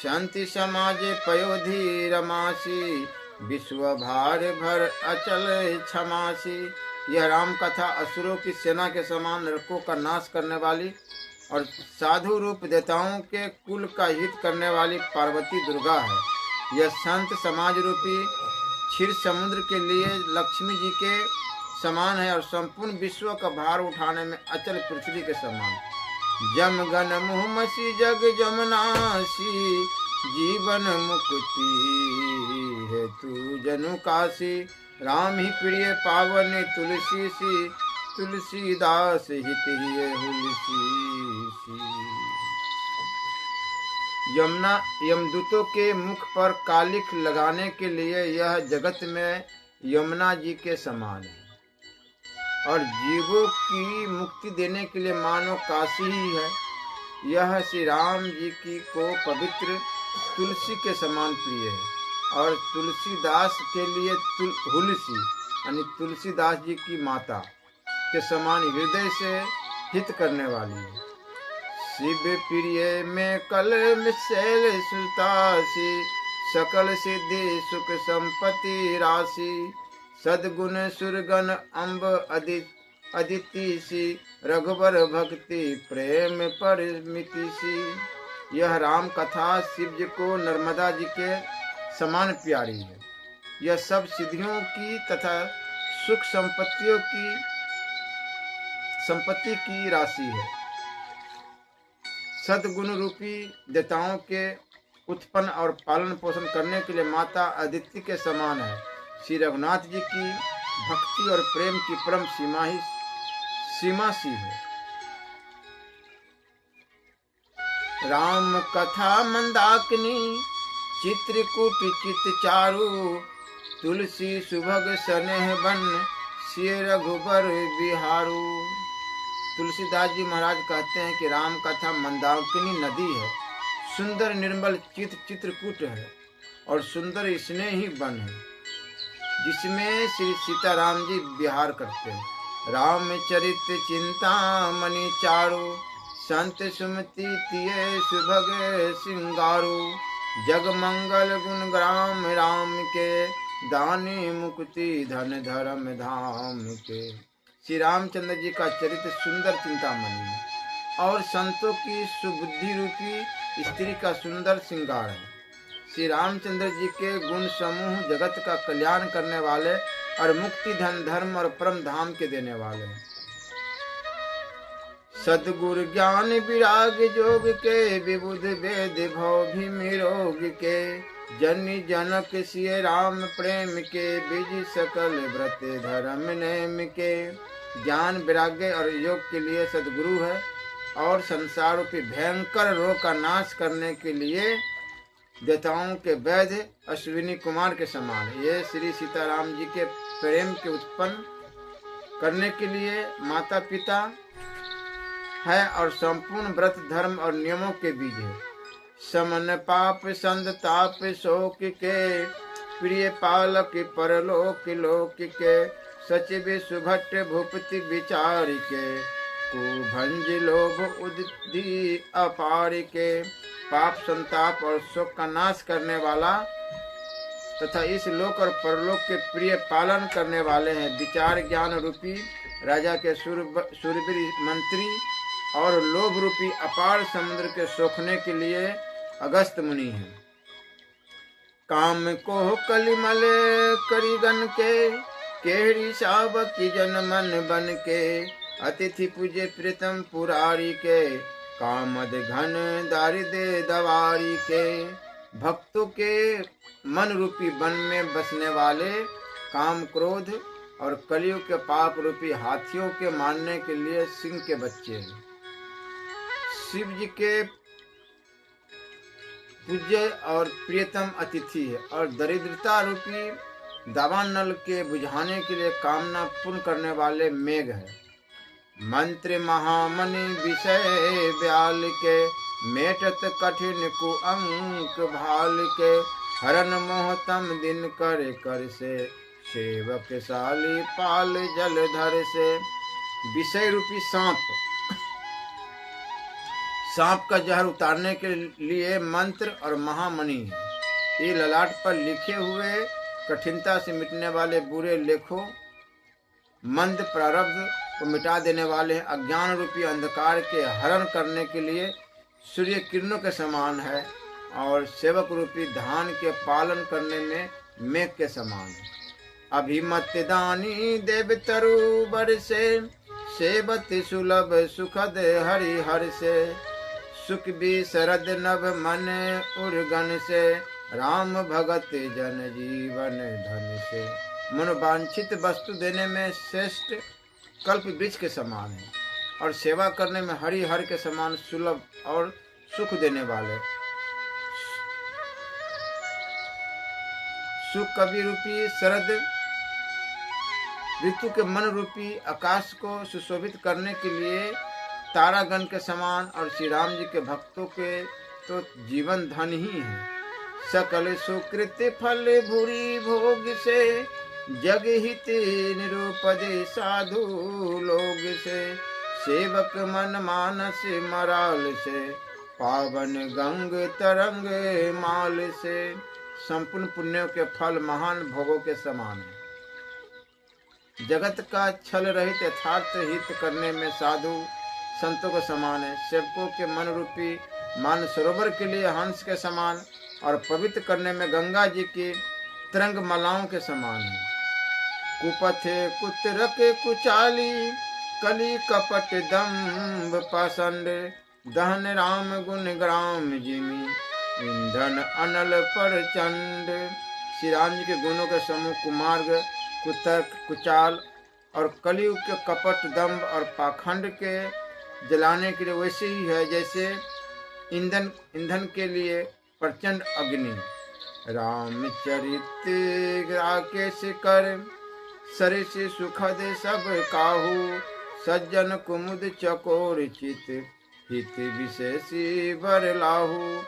शांति समाज पयोधि रमासी, विश्व भार भर अचल क्षमासी। यह राम कथा असुरों की सेना के समान नरकों का नाश करने वाली और साधु रूप देवताओं के कुल का हित करने वाली पार्वती दुर्गा है। यह संत समाज रूपी क्षीर समुद्र के लिए लक्ष्मी जी के समान है और संपूर्ण विश्व का भार उठाने में अचल पृथ्वी के समान। जम गन मुहमसी जग जमनासी, जीवन मुक्ति है तू जनु काशी, राम ही प्रिय पावन तुलसी सी, तुलसीदास हित ही हुलसी सी। यमुना यमदूतों के मुख पर कालिख लगाने के लिए यह जगत में यमुना जी के समान है और जीवों की मुक्ति देने के लिए मानो काशी ही है। यह श्री राम जी की को पवित्र तुलसी के समान प्रिय है और तुलसीदास के लिए हुलसी यानी तुलसीदास जी की माता के समान हृदय से हित करने वाली है। शिव प्रिय में कल मिशैल सुतासी, सकल सिद्धि सुख संपत्ति राशि, सद्गुण सुरगन अम्ब अदिति सी, रघुबर भक्ति प्रेम परमिति सी। यह राम कथा शिव जी को नर्मदा जी के समान प्यारी है। यह सब सिद्धियों की तथा सुख संपत्ति की राशि है। सद्गुण रूपी देवताओं के उत्पन्न और पालन पोषण करने के लिए माता अदिति के समान है। श्री रघुनाथ जी की भक्ति और प्रेम की परम सीमा सी है। राम कथा मंदाकिनी, चित्रकूट चित चारु, तुलसी सुभग स्नेह बन, सिय रघुबर बिहारू। तुलसीदास जी महाराज कहते हैं कि राम कथा मंदाकिनी नदी है, सुंदर निर्मल चित्रकूट है और सुंदर स्नेही वन है जिसमें श्री सीताराम जी विहार करते हैं। रामचरित चिंतामणि चारु, संत सुमति तिये सुभग सिंगारू, जग मंगल गुण ग्राम राम के, दानी मुक्ति धन धर्म धाम के। श्री रामचंद्र जी का चरित्र सुंदर चिंतामणि है और संतों की सुबुद्धि रूपी स्त्री का सुंदर श्रृंगार है। श्री रामचंद्र जी के गुण समूह जगत का कल्याण करने वाले और मुक्ति धन धर्म और परम धाम के देने वाले हैं। सद्गुरु ज्ञान विराग जोग के, विबुध वेद भव भीम रोग के, जनि जनक सिय राम प्रेम के, बीज सकल व्रत धर्म नेम के। ज्ञान वैराग्य और योग के लिए सद्गुरु है और संसार रूपी भयंकर रोग का नाश करने के लिए देवताओं के वैद्य अश्विनी कुमार के समान है। ये श्री सीताराम जी के प्रेम के उत्पन्न करने के लिए माता पिता है और संपूर्ण व्रत धर्म और नियमों के बीज है। समन पाप संद ताप शोक के, प्रिय पालक परलोक लोक के, सचिव सुभट भूपति विचार के, कुभंज लोभ उद्धि अपार के। पाप संताप और शोक का नाश करने वाला तथा इस लोक और परलोक के प्रिय पालन करने वाले हैं। विचार ज्ञान रूपी राजा के शूरवीर मंत्री और लोभ रूपी अपार समुद्र के सोखने के लिए अगस्त मुनि है। काम को कलिमल करिगन के, केहरी साबकी जन मन बन के, अतिथि पूजे प्रीतम पुरारी के, कामद घन दारिदे दवारी के। भक्तों के मन रूपी वन में बसने वाले काम क्रोध और कलियुग के पाप रूपी हाथियों के मारने के लिए सिंह के बच्चे हैं। शिव जी के पूज्य और प्रियतम अतिथि है और दरिद्रता रूपी दावानल के बुझाने के लिए कामना पूर्ण करने वाले मेघ है। मंत्र महामणि विषय ब्याल के, मेटत कठिन कुअंक भाल के। हरन मोहतम दिन कर कर से, सेवक साली पाल जलधर से। विषय रूपी सांप, सांप का जहर उतारने के लिए मंत्र और महामणि है। ये ललाट पर लिखे हुए कठिनता से मिटने वाले बुरे लेखों, मंद प्रारब्ध को मिटा देने वाले अज्ञान रूपी अंधकार के हरण करने के लिए सूर्य किरणों के समान है, और सेवक रूपी धान के पालन करने में मेघ के समान है। अभिमत दानी देव तरु बरसे, सेवत सुलभ सुखद हरि हर से। सुख भी शरद नभ मन उर्गन से, राम भगत जन जीवन धन से। मनोवांछित वस्तु देने में श्रेष्ठ कल्प वृक्ष के समान है, और सेवा करने में हरि हर के समान सुलभ और सुख देने वाले। सुख कवि रूपी शरद ऋतु के मन रूपी आकाश को सुशोभित करने के लिए तारागण के समान, और श्री राम जी के भक्तों के तो जीवन धन ही है। सकल सुकृत फल भूरी भोग से, जग हित निरूपदे साधु लोग से। सेवक मन मानस मराल से, पावन गंग तरंग माल से। संपूर्ण पुण्यों के फल महान भोगों के समान है। जगत का छल रहित यथार्थ हित करने में साधु संतों के समान है। सेवकों के मन रूपी मान सरोवर के लिए हंस के समान, और पवित्र करने में गंगा जी की तरंग मालाओं के समान है। कुपथे कुत्रक कुचाली, कली कपट दम्भ पाषंड। दहन राम गुण ग्राम जिमी, ईंधन अनल पर चंड। श्री राम जी के गुणों के समूह कुमार्ग, कुतर्क, कुचाल और कलयुग के कपट, दम्भ और पाखंड के जलाने के लिए वैसे ही है जैसे ईंधन के लिए प्रचंड अग्नि। रामचरित राकेश कर, सरिस सुखद सब काहू। सज्जन कुमुद चकोर चित, हित विशेषी बर लाहू।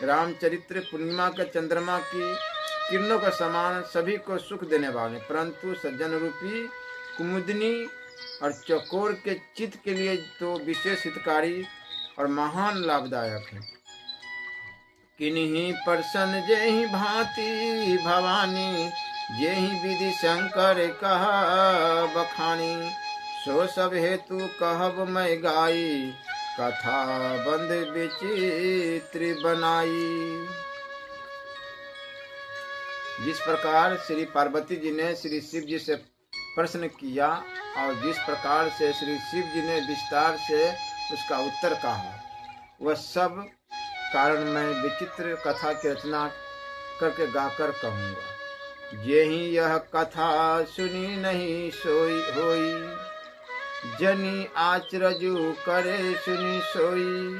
रामचरित्र पूर्णिमा के चंद्रमा की किरणों का समान सभी को सुख देने वाले, परंतु सज्जन रूपी कुमुदनी और चकोर के चित्त के लिए तो विशेष हितकारी और महान लाभदायक है। किन्हीं प्रसन्न जेहि भांति भवानी, जेहि विधि शंकर कहा बखानी। सो सब हेतु कहब मैं गाई, कथा बंद विचित्र बनाई। जिस प्रकार श्री पार्वती जी ने श्री शिव जी से प्रश्न किया, और जिस प्रकार से श्री शिव जी ने विस्तार से उसका उत्तर कहा, वह सब कारण मैं विचित्र कथा की रचना करके गाकर कहूँगा। जे ही यह कथा सुनी नहीं सोई होई, जनी आचरजु करे सुनी सोई।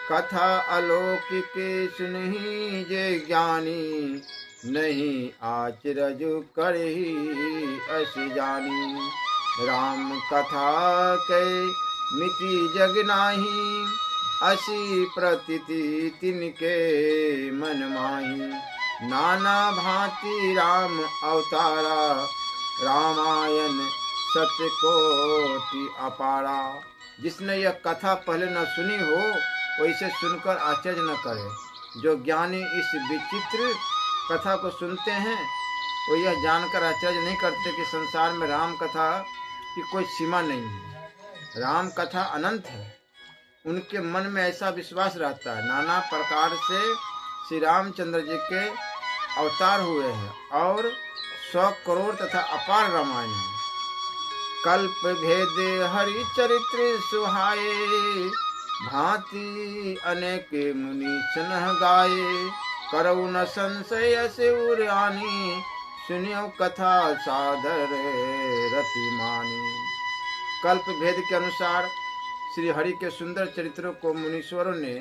कथा अलौकिक सुनहि जे ज्ञानी, नहीं आचरजु करे अस जानी। राम कथा के मिति जग नाही, असी प्रतीति तिनके मन माही। नाना भांति राम अवतारा, रामायण सत्य कोटि अपारा। जिसने यह कथा पहले न सुनी हो, वो इसे सुनकर आश्चर्य न करे। जो ज्ञानी इस विचित्र कथा को सुनते हैं, वो यह जानकर आश्चर्य नहीं करते कि संसार में राम कथा की कोई सीमा नहीं है। राम कथा अनंत है। उनके मन में ऐसा विश्वास रहता है। नाना प्रकार से श्री रामचंद्र जी के अवतार हुए हैं, और 100 करोड़ तथा अपार रामायण है। कल्प भेद हरि चरित्र सुहाए, भांति अनेक मुनि सनह गाये। करऊ न संशय से उरानी, सुनियो कथा सादर रति मानी। कल्प भेद के अनुसार श्री हरि के सुंदर चरित्रों को मुनीश्वरों ने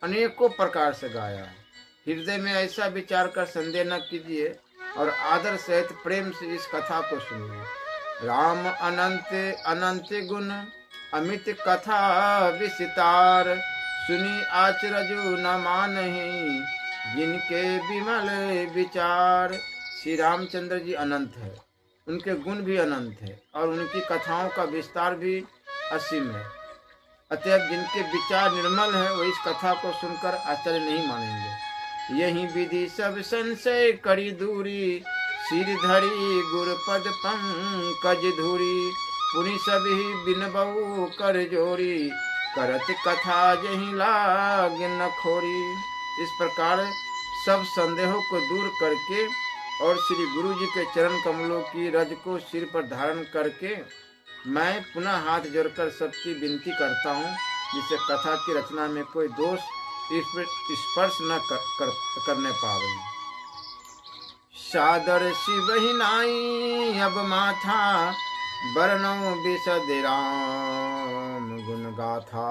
अनेकों प्रकार से गाया है। हृदय में ऐसा विचार कर संदेह न कीजिए और आदर सहित प्रेम से इस कथा को सुनिए। राम अनंत अनंत गुण अमित कथा विस्तार, सुनी आचरजु न मानहि जिनके विमल विचार। श्री रामचंद्र जी अनंत है, उनके गुण भी अनंत है और उनकी कथाओं का विस्तार भी असीम है। अतएव जिनके विचार निर्मल है वो इस कथा को सुनकर आश्चर्य नहीं मानेंगे। यही विधि सब संशय करी दूरी, सिर धरी गुरपद पंकज धूरी। पुनि सभी बिनबऊ कर जोरी, करत कथा जही लाग न खोरी। इस प्रकार सब संदेहों को दूर करके और श्री गुरु जी के चरण कमलों की रज को सिर पर धारण करके मैं पुनः हाथ जोड़कर सबकी विनती करता हूँ, जिससे कथा की रचना में कोई दोष स्पर्श न करने पावे। सादर शिवहि नाई अब माथा, बरनौ बिशद राम गुण गाथा।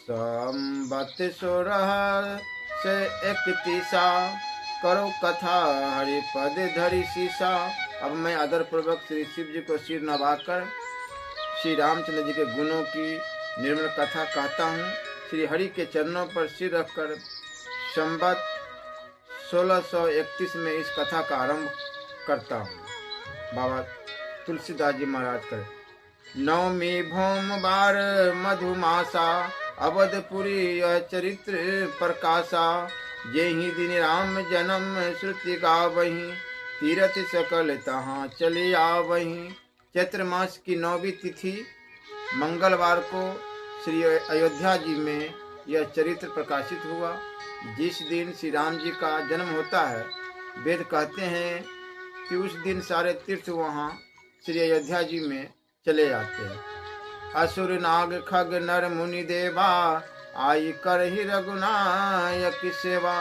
संबत 16 से 31 करो कथा हरि पद धरि शीशा। अब मैं आदर पूर्वक श्री शिव जी को सिर नवाकर श्री रामचंद्र जी के गुणों की निर्मल कथा कहता हूँ। श्री हरि के चरणों पर सिर रखकर संबत 1631 में इस कथा का आरंभ करता हूँ। बाबा तुलसीदास जी महाराज कर। नवमी भौम बार मधुमासा, अवधपुरी यह चरित्र प्रकाशा। जेहि दिन राम जन्म श्रुति गावहीं, तीरथ सकल तहाँ चले आवहीं। चैत्र मास की 9वीं तिथि मंगलवार को श्री अयोध्या जी में यह चरित्र प्रकाशित हुआ। जिस दिन श्री राम जी का जन्म होता है, वेद कहते हैं कि उस दिन सारे तीर्थ वहाँ श्री अयोध्या जी में चले जाते हैं। असुर नाग खग नर मुनि देवा, आई कर ही रघुनायक सेवा।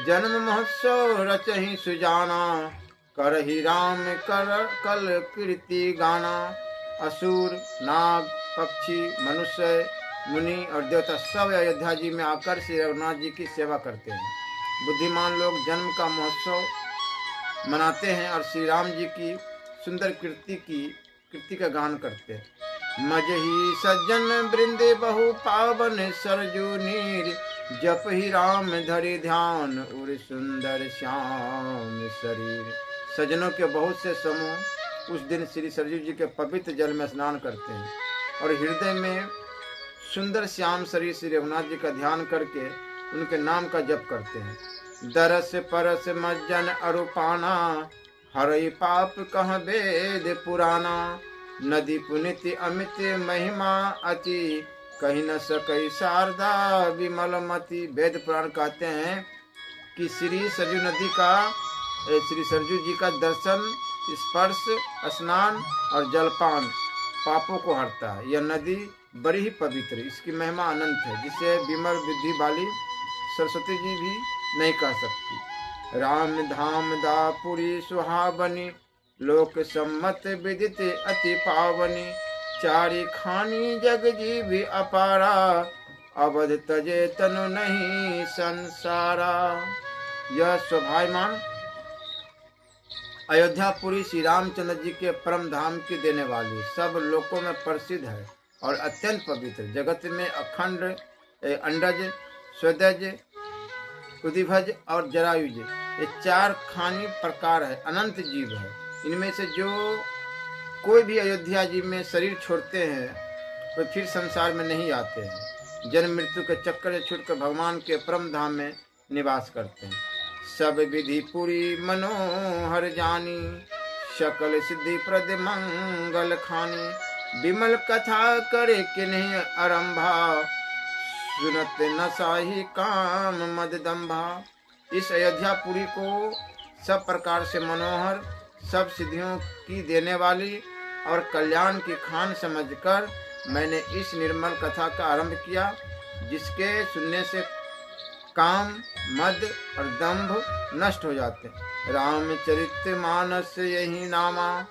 जन्म महोत्सव रचहि सुजाना, कर ही राम कर कल कीर्ति गाना। असुर नाग पक्षी मनुष्य मुनि और देवता सब अयोध्या जी में आकर श्री रघुनाथ जी की सेवा करते हैं। बुद्धिमान लोग जन्म का महोत्सव मनाते हैं और श्री राम जी की सुंदर कीर्ति का गान करते हैं। मजही सज्जन वृंदे बहु पावन सरजू नीर, जप ही राम धरि ध्यान उर सुंदर श्याम शरीर। सज्जनों के बहुत से समूह उस दिन श्री सरजू जी के पवित्र जल में स्नान करते हैं और हृदय में सुंदर श्याम शरीर श्री रघुनाथ जी का ध्यान करके उनके नाम का जप करते हैं। दरस परस मज्जन अरुपाना, हरई पाप कह वेद पुराना। नदी पुनित अमित महिमा अति, कहीं न सकई शारदा विमल मति। वेद पुराण कहते हैं कि श्री सरजू नदी का श्री सरजू जी का दर्शन, स्पर्श, स्नान और जलपान पापों को हरता है। यह नदी बड़ी ही पवित्र, इसकी महिमा अनंत है, जिसे विमल बुद्धि वाली सरस्वती जी भी नहीं कह सकती। राम धाम दापुरी सुहावनी, लोक सम्मत विदित अति पावनी। चारि खानी जग जीव अपारा, अवध तजे तनु नहीं संसारा। यह शोभायमान अयोध्यापुरी श्री रामचंद्र जी के परम धाम की देने वाली, सब लोकों में प्रसिद्ध है और अत्यंत पवित्र। जगत में अखंड, अंडज, स्वदज, उदिभज और जरायुज, ये 4 खानी प्रकार है, अनंत जीव है। इनमें से जो कोई भी अयोध्या जी में शरीर छोड़ते हैं वे फिर संसार में नहीं आते हैं। जन्म मृत्यु के चक्कर से छूटकर भगवान के परम धाम में निवास करते हैं। सब विधि पूरी मनोहर जानी, सकल सिद्धि प्रद मंगल खानी। विमल कथा करे किन्हीं आरंभा, सुनत न साही काम मद दंभा। इस अयोध्यापुरी को सब प्रकार से मनोहर, सब सिद्धियों की देने वाली और कल्याण की खान समझकर मैंने इस निर्मल कथा का आरंभ किया, जिसके सुनने से काम, मद और दंभ नष्ट हो जाते। रामचरित मानस यही नामा,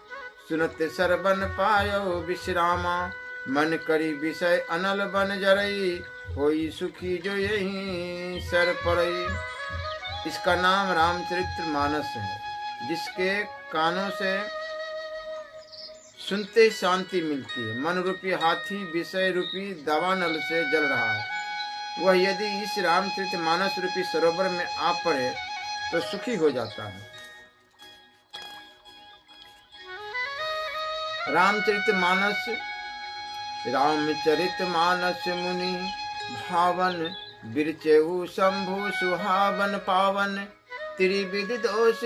सुनते सरबन पायो विश्रामा। मन करी विषय अनल बन जरई, होई सुखी जो यही सर पड़ई। इसका नाम रामचरित मानस है। जिसके कानों से सुनते शांति मिलती है। मन रूपी हाथी विषय रूपी दावानल से जल रहा है, वह यदि इस रामचरितमानस रूपी सरोवर में आ पड़े तो सुखी हो जाता है। रामचरितमानस रामचरितमानस मुनि भावन, बिरचेऊ शंभु सुहावन पावन, त्रिविध दोष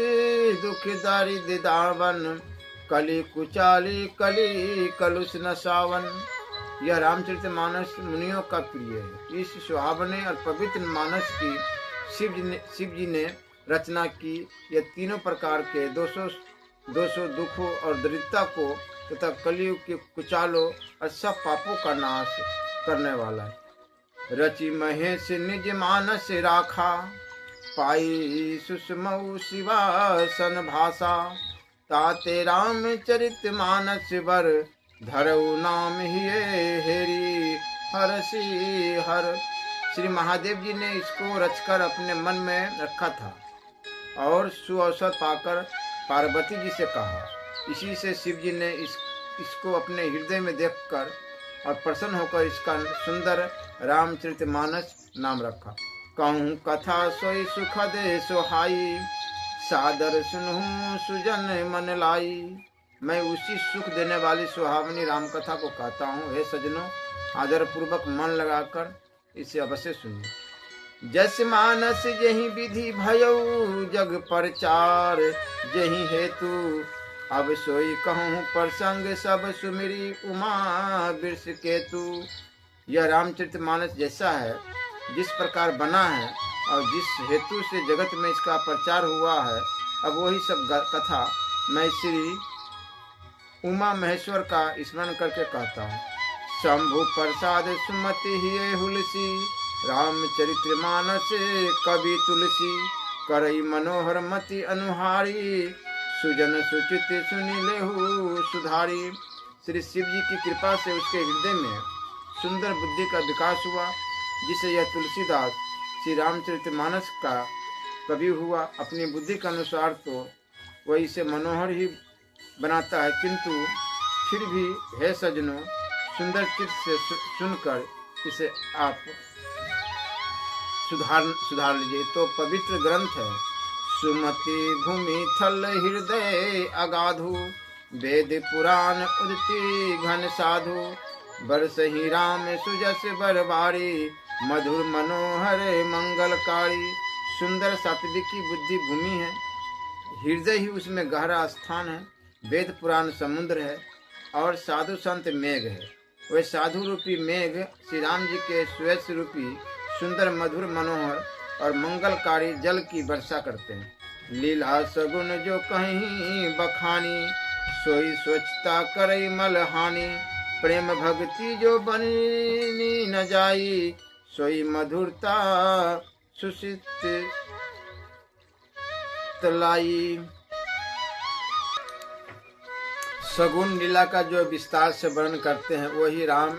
दुख दारिद्र दावन, कली कुचाली कली कलुष न सावन। यह रामचरितमानस मुनियों का प्रिय है। इस सुहावने और पवित्र मानस की शिव जी ने रचना की। यह तीनों प्रकार के दोषों दुखों और दरिद्रता को तथा कलयुग के कुचालों और सब पापों का नाश करने वाला है। रचि महेश निज मानस राखा, पाई सुषमऊ शिवासन भाषा, ताते रामचरित मानस वर, धरऊ नाम ही हेरी हरसी हर। श्री महादेव जी ने इसको रचकर अपने मन में रखा था और सुअवसर पाकर पार्वती जी से कहा। इसी से शिव जी ने इसको अपने हृदय में देखकर और प्रसन्न होकर इसका सुंदर रामचरितमानस नाम रखा। कहूँ कथा सोई सुखद सोहाई, सादर सुनूं सुजन मन लाई। मैं उसी सुख देने वाली सुहावनी राम कथा को कहता हूँ। हे सजनों, आदर पूर्वक मन लगाकर इसे अवश्य सुनिए। जस मानस यही विधि भयऊ जग प्रचार, यही हेतु अब सोई कहूँ प्रसंग सब सुमिरी उमा बिरस केतु। यह रामचरितमानस जैसा है, जिस प्रकार बना है और जिस हेतु से जगत में इसका प्रचार हुआ है, अब वही सब कथा मैं श्री उमा महेश्वर का स्मरण करके कहता हूँ। शंभु प्रसाद सुमति हिये हुलसी, रामचरितमानस कवि तुलसी, करई मनोहर मति अनुहारी, सुजन सुचित सुनि लेहु सुधारी। श्री शिव जी की कृपा से उसके हृदय में सुंदर बुद्धि का विकास हुआ, जिसे यह तुलसीदास श्री रामचरितमानस का कवि हुआ। अपनी बुद्धि के अनुसार तो वह इसे मनोहर ही बनाता है, किंतु फिर भी हे सजनों, सुंदर चित्त से सुनकर इसे आप सुधार लीजिए। तो पवित्र ग्रंथ है। सुमति भूमि थल हृदय अगाधु, वेद पुराण उदिति घन साधु, बरस ही राम सुजस बरबारी, मधुर मनोहर मंगलकारी। सुंदर सात्विकी बुद्धि भूमि है, हृदय ही उसमें गहरा स्थान है, वेद पुराण समुद्र है और साधु संत मेघ है। वह साधु रूपी मेघ श्री राम जी के स्वेश रूपी सुंदर मधुर मनोहर और मंगलकारी जल की वर्षा करते हैं। लीला सगुन जो कहीं बखानी, सोई स्वच्छता करई मल हानि, प्रेम भक्ति जो बनी न जाई, सोई मधुरता सुसित तलाई। सगुन लीला का जो विस्तार से वर्णन करते हैं, वही राम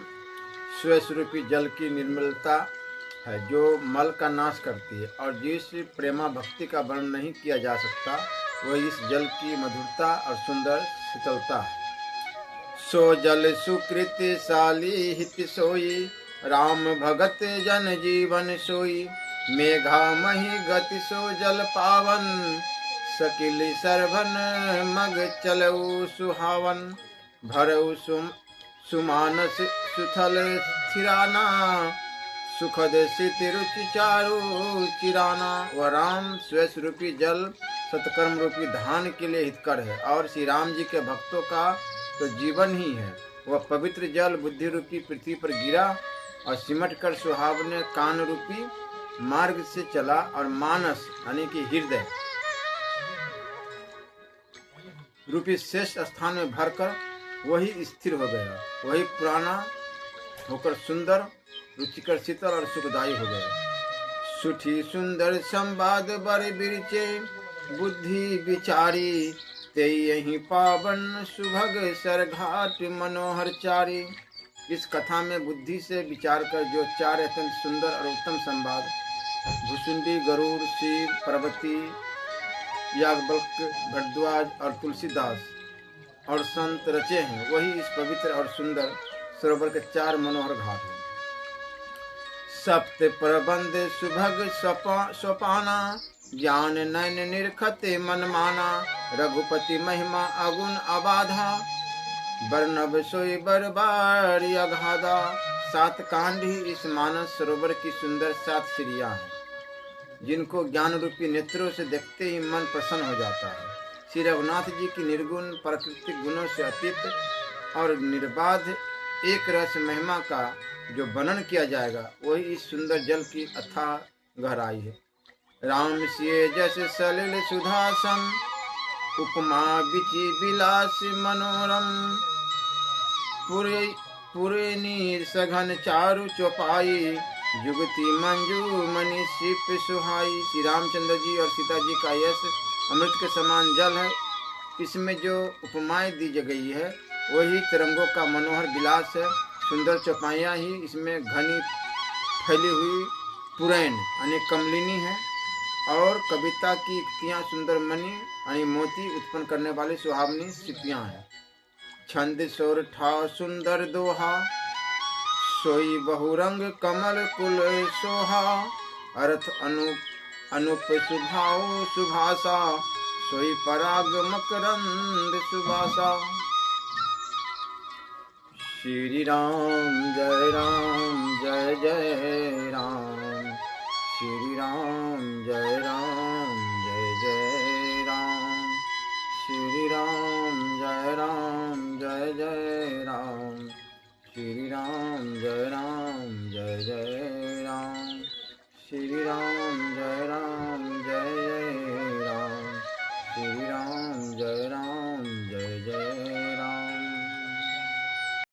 स्वस्वरूपी जल की निर्मलता है, जो मल का नाश करती है। और जिस प्रेमा भक्ति का वर्णन नहीं किया जा सकता, वह इस जल की मधुरता और सुंदर शीतलता है। सो जल सुकृत शाली हित सोई, राम भगत जन जीवन सोई, मेघा मही गति सो जल पावन, सकिल सरभन मग चलऊ सुहावन, भरऊ सुमानस सुथल थिराना, सुखद सिति रुचि चारु चिराना। वह राम स्वस्वरूपी जल सतकर्म रूपी धान के लिए हितकर है और श्री राम जी के भक्तों का तो जीवन ही है। वह पवित्र जल बुद्धि रूपी पृथ्वी पर गिरा और सिमट कर सुहावने कान रूपी मार्ग से चला और मानस यानी कि हृदय रूपी श्रेष्ठ स्थान में भरकर वही स्थिर हो गया। वही पुराना होकर सुंदर रुचिकर शीतल और सुखदायी हो गया। सुठी सुंदर संवाद बर बिरचे, बुद्धि विचारी, ते यही पावन सुभग सरघाट मनोहर चारी। इस कथा में बुद्धि से विचार कर जो चार अत्यंत सुंदर और उत्तम संवाद भुसुंडी, गरुड़, शिव, पार्वती याज्ञवल्क्य, भरद्वाज और तुलसीदास और संत रचे हैं, वही इस पवित्र और सुंदर सरोवर के 4 मनोहर घाट हैं। सप्त प्रबंध सुभग सोपाना, ज्ञान नयन निरखते मन माना, रघुपति महिमा अगुण अबाधा, बरनब सोई बरबार अगाधा। 7 कांड ही इस मानस सरोवर की सुंदर 7 श्रियां हैं, जिनको ज्ञान रूपी नेत्रों से देखते ही मन प्रसन्न हो जाता है। श्री रघुनाथ जी की निर्गुण प्राकृतिक गुणों से अतीत और निर्बाध एक रस महिमा का जो वर्णन किया जाएगा, वही इस सुंदर जल की अथाह गहराई है। राम सिए जस सलिल सुधासम, उपमा बिचि विलास मनोरम, पुरे नीर सघन चारु चौपाई, जुगति मंजू मणि सिप सुहाई। श्री रामचंद्र जी और सीता जी का यश अमृत के समान जल है। इसमें जो उपमाएं दी गई है वही तरंगों का मनोहर विलास है। सुंदर चौपाइयाँ ही इसमें घनी फैली हुई पुरैन यानी कमलिनी है, और कविता की युक्तियाँ सुंदर मणि यानी मोती उत्पन्न करने वाली सुहावनी सिपियाँ हैं। छंद सोरठा सुंदर दोहा, सोई बहुरंग कमल कुल सोहा, अर्थ अनुप सुभाव सुभाषा, सोई पराग मकरंद सुभाषा। श्री राम जय जय राम, श्री राम जय राम।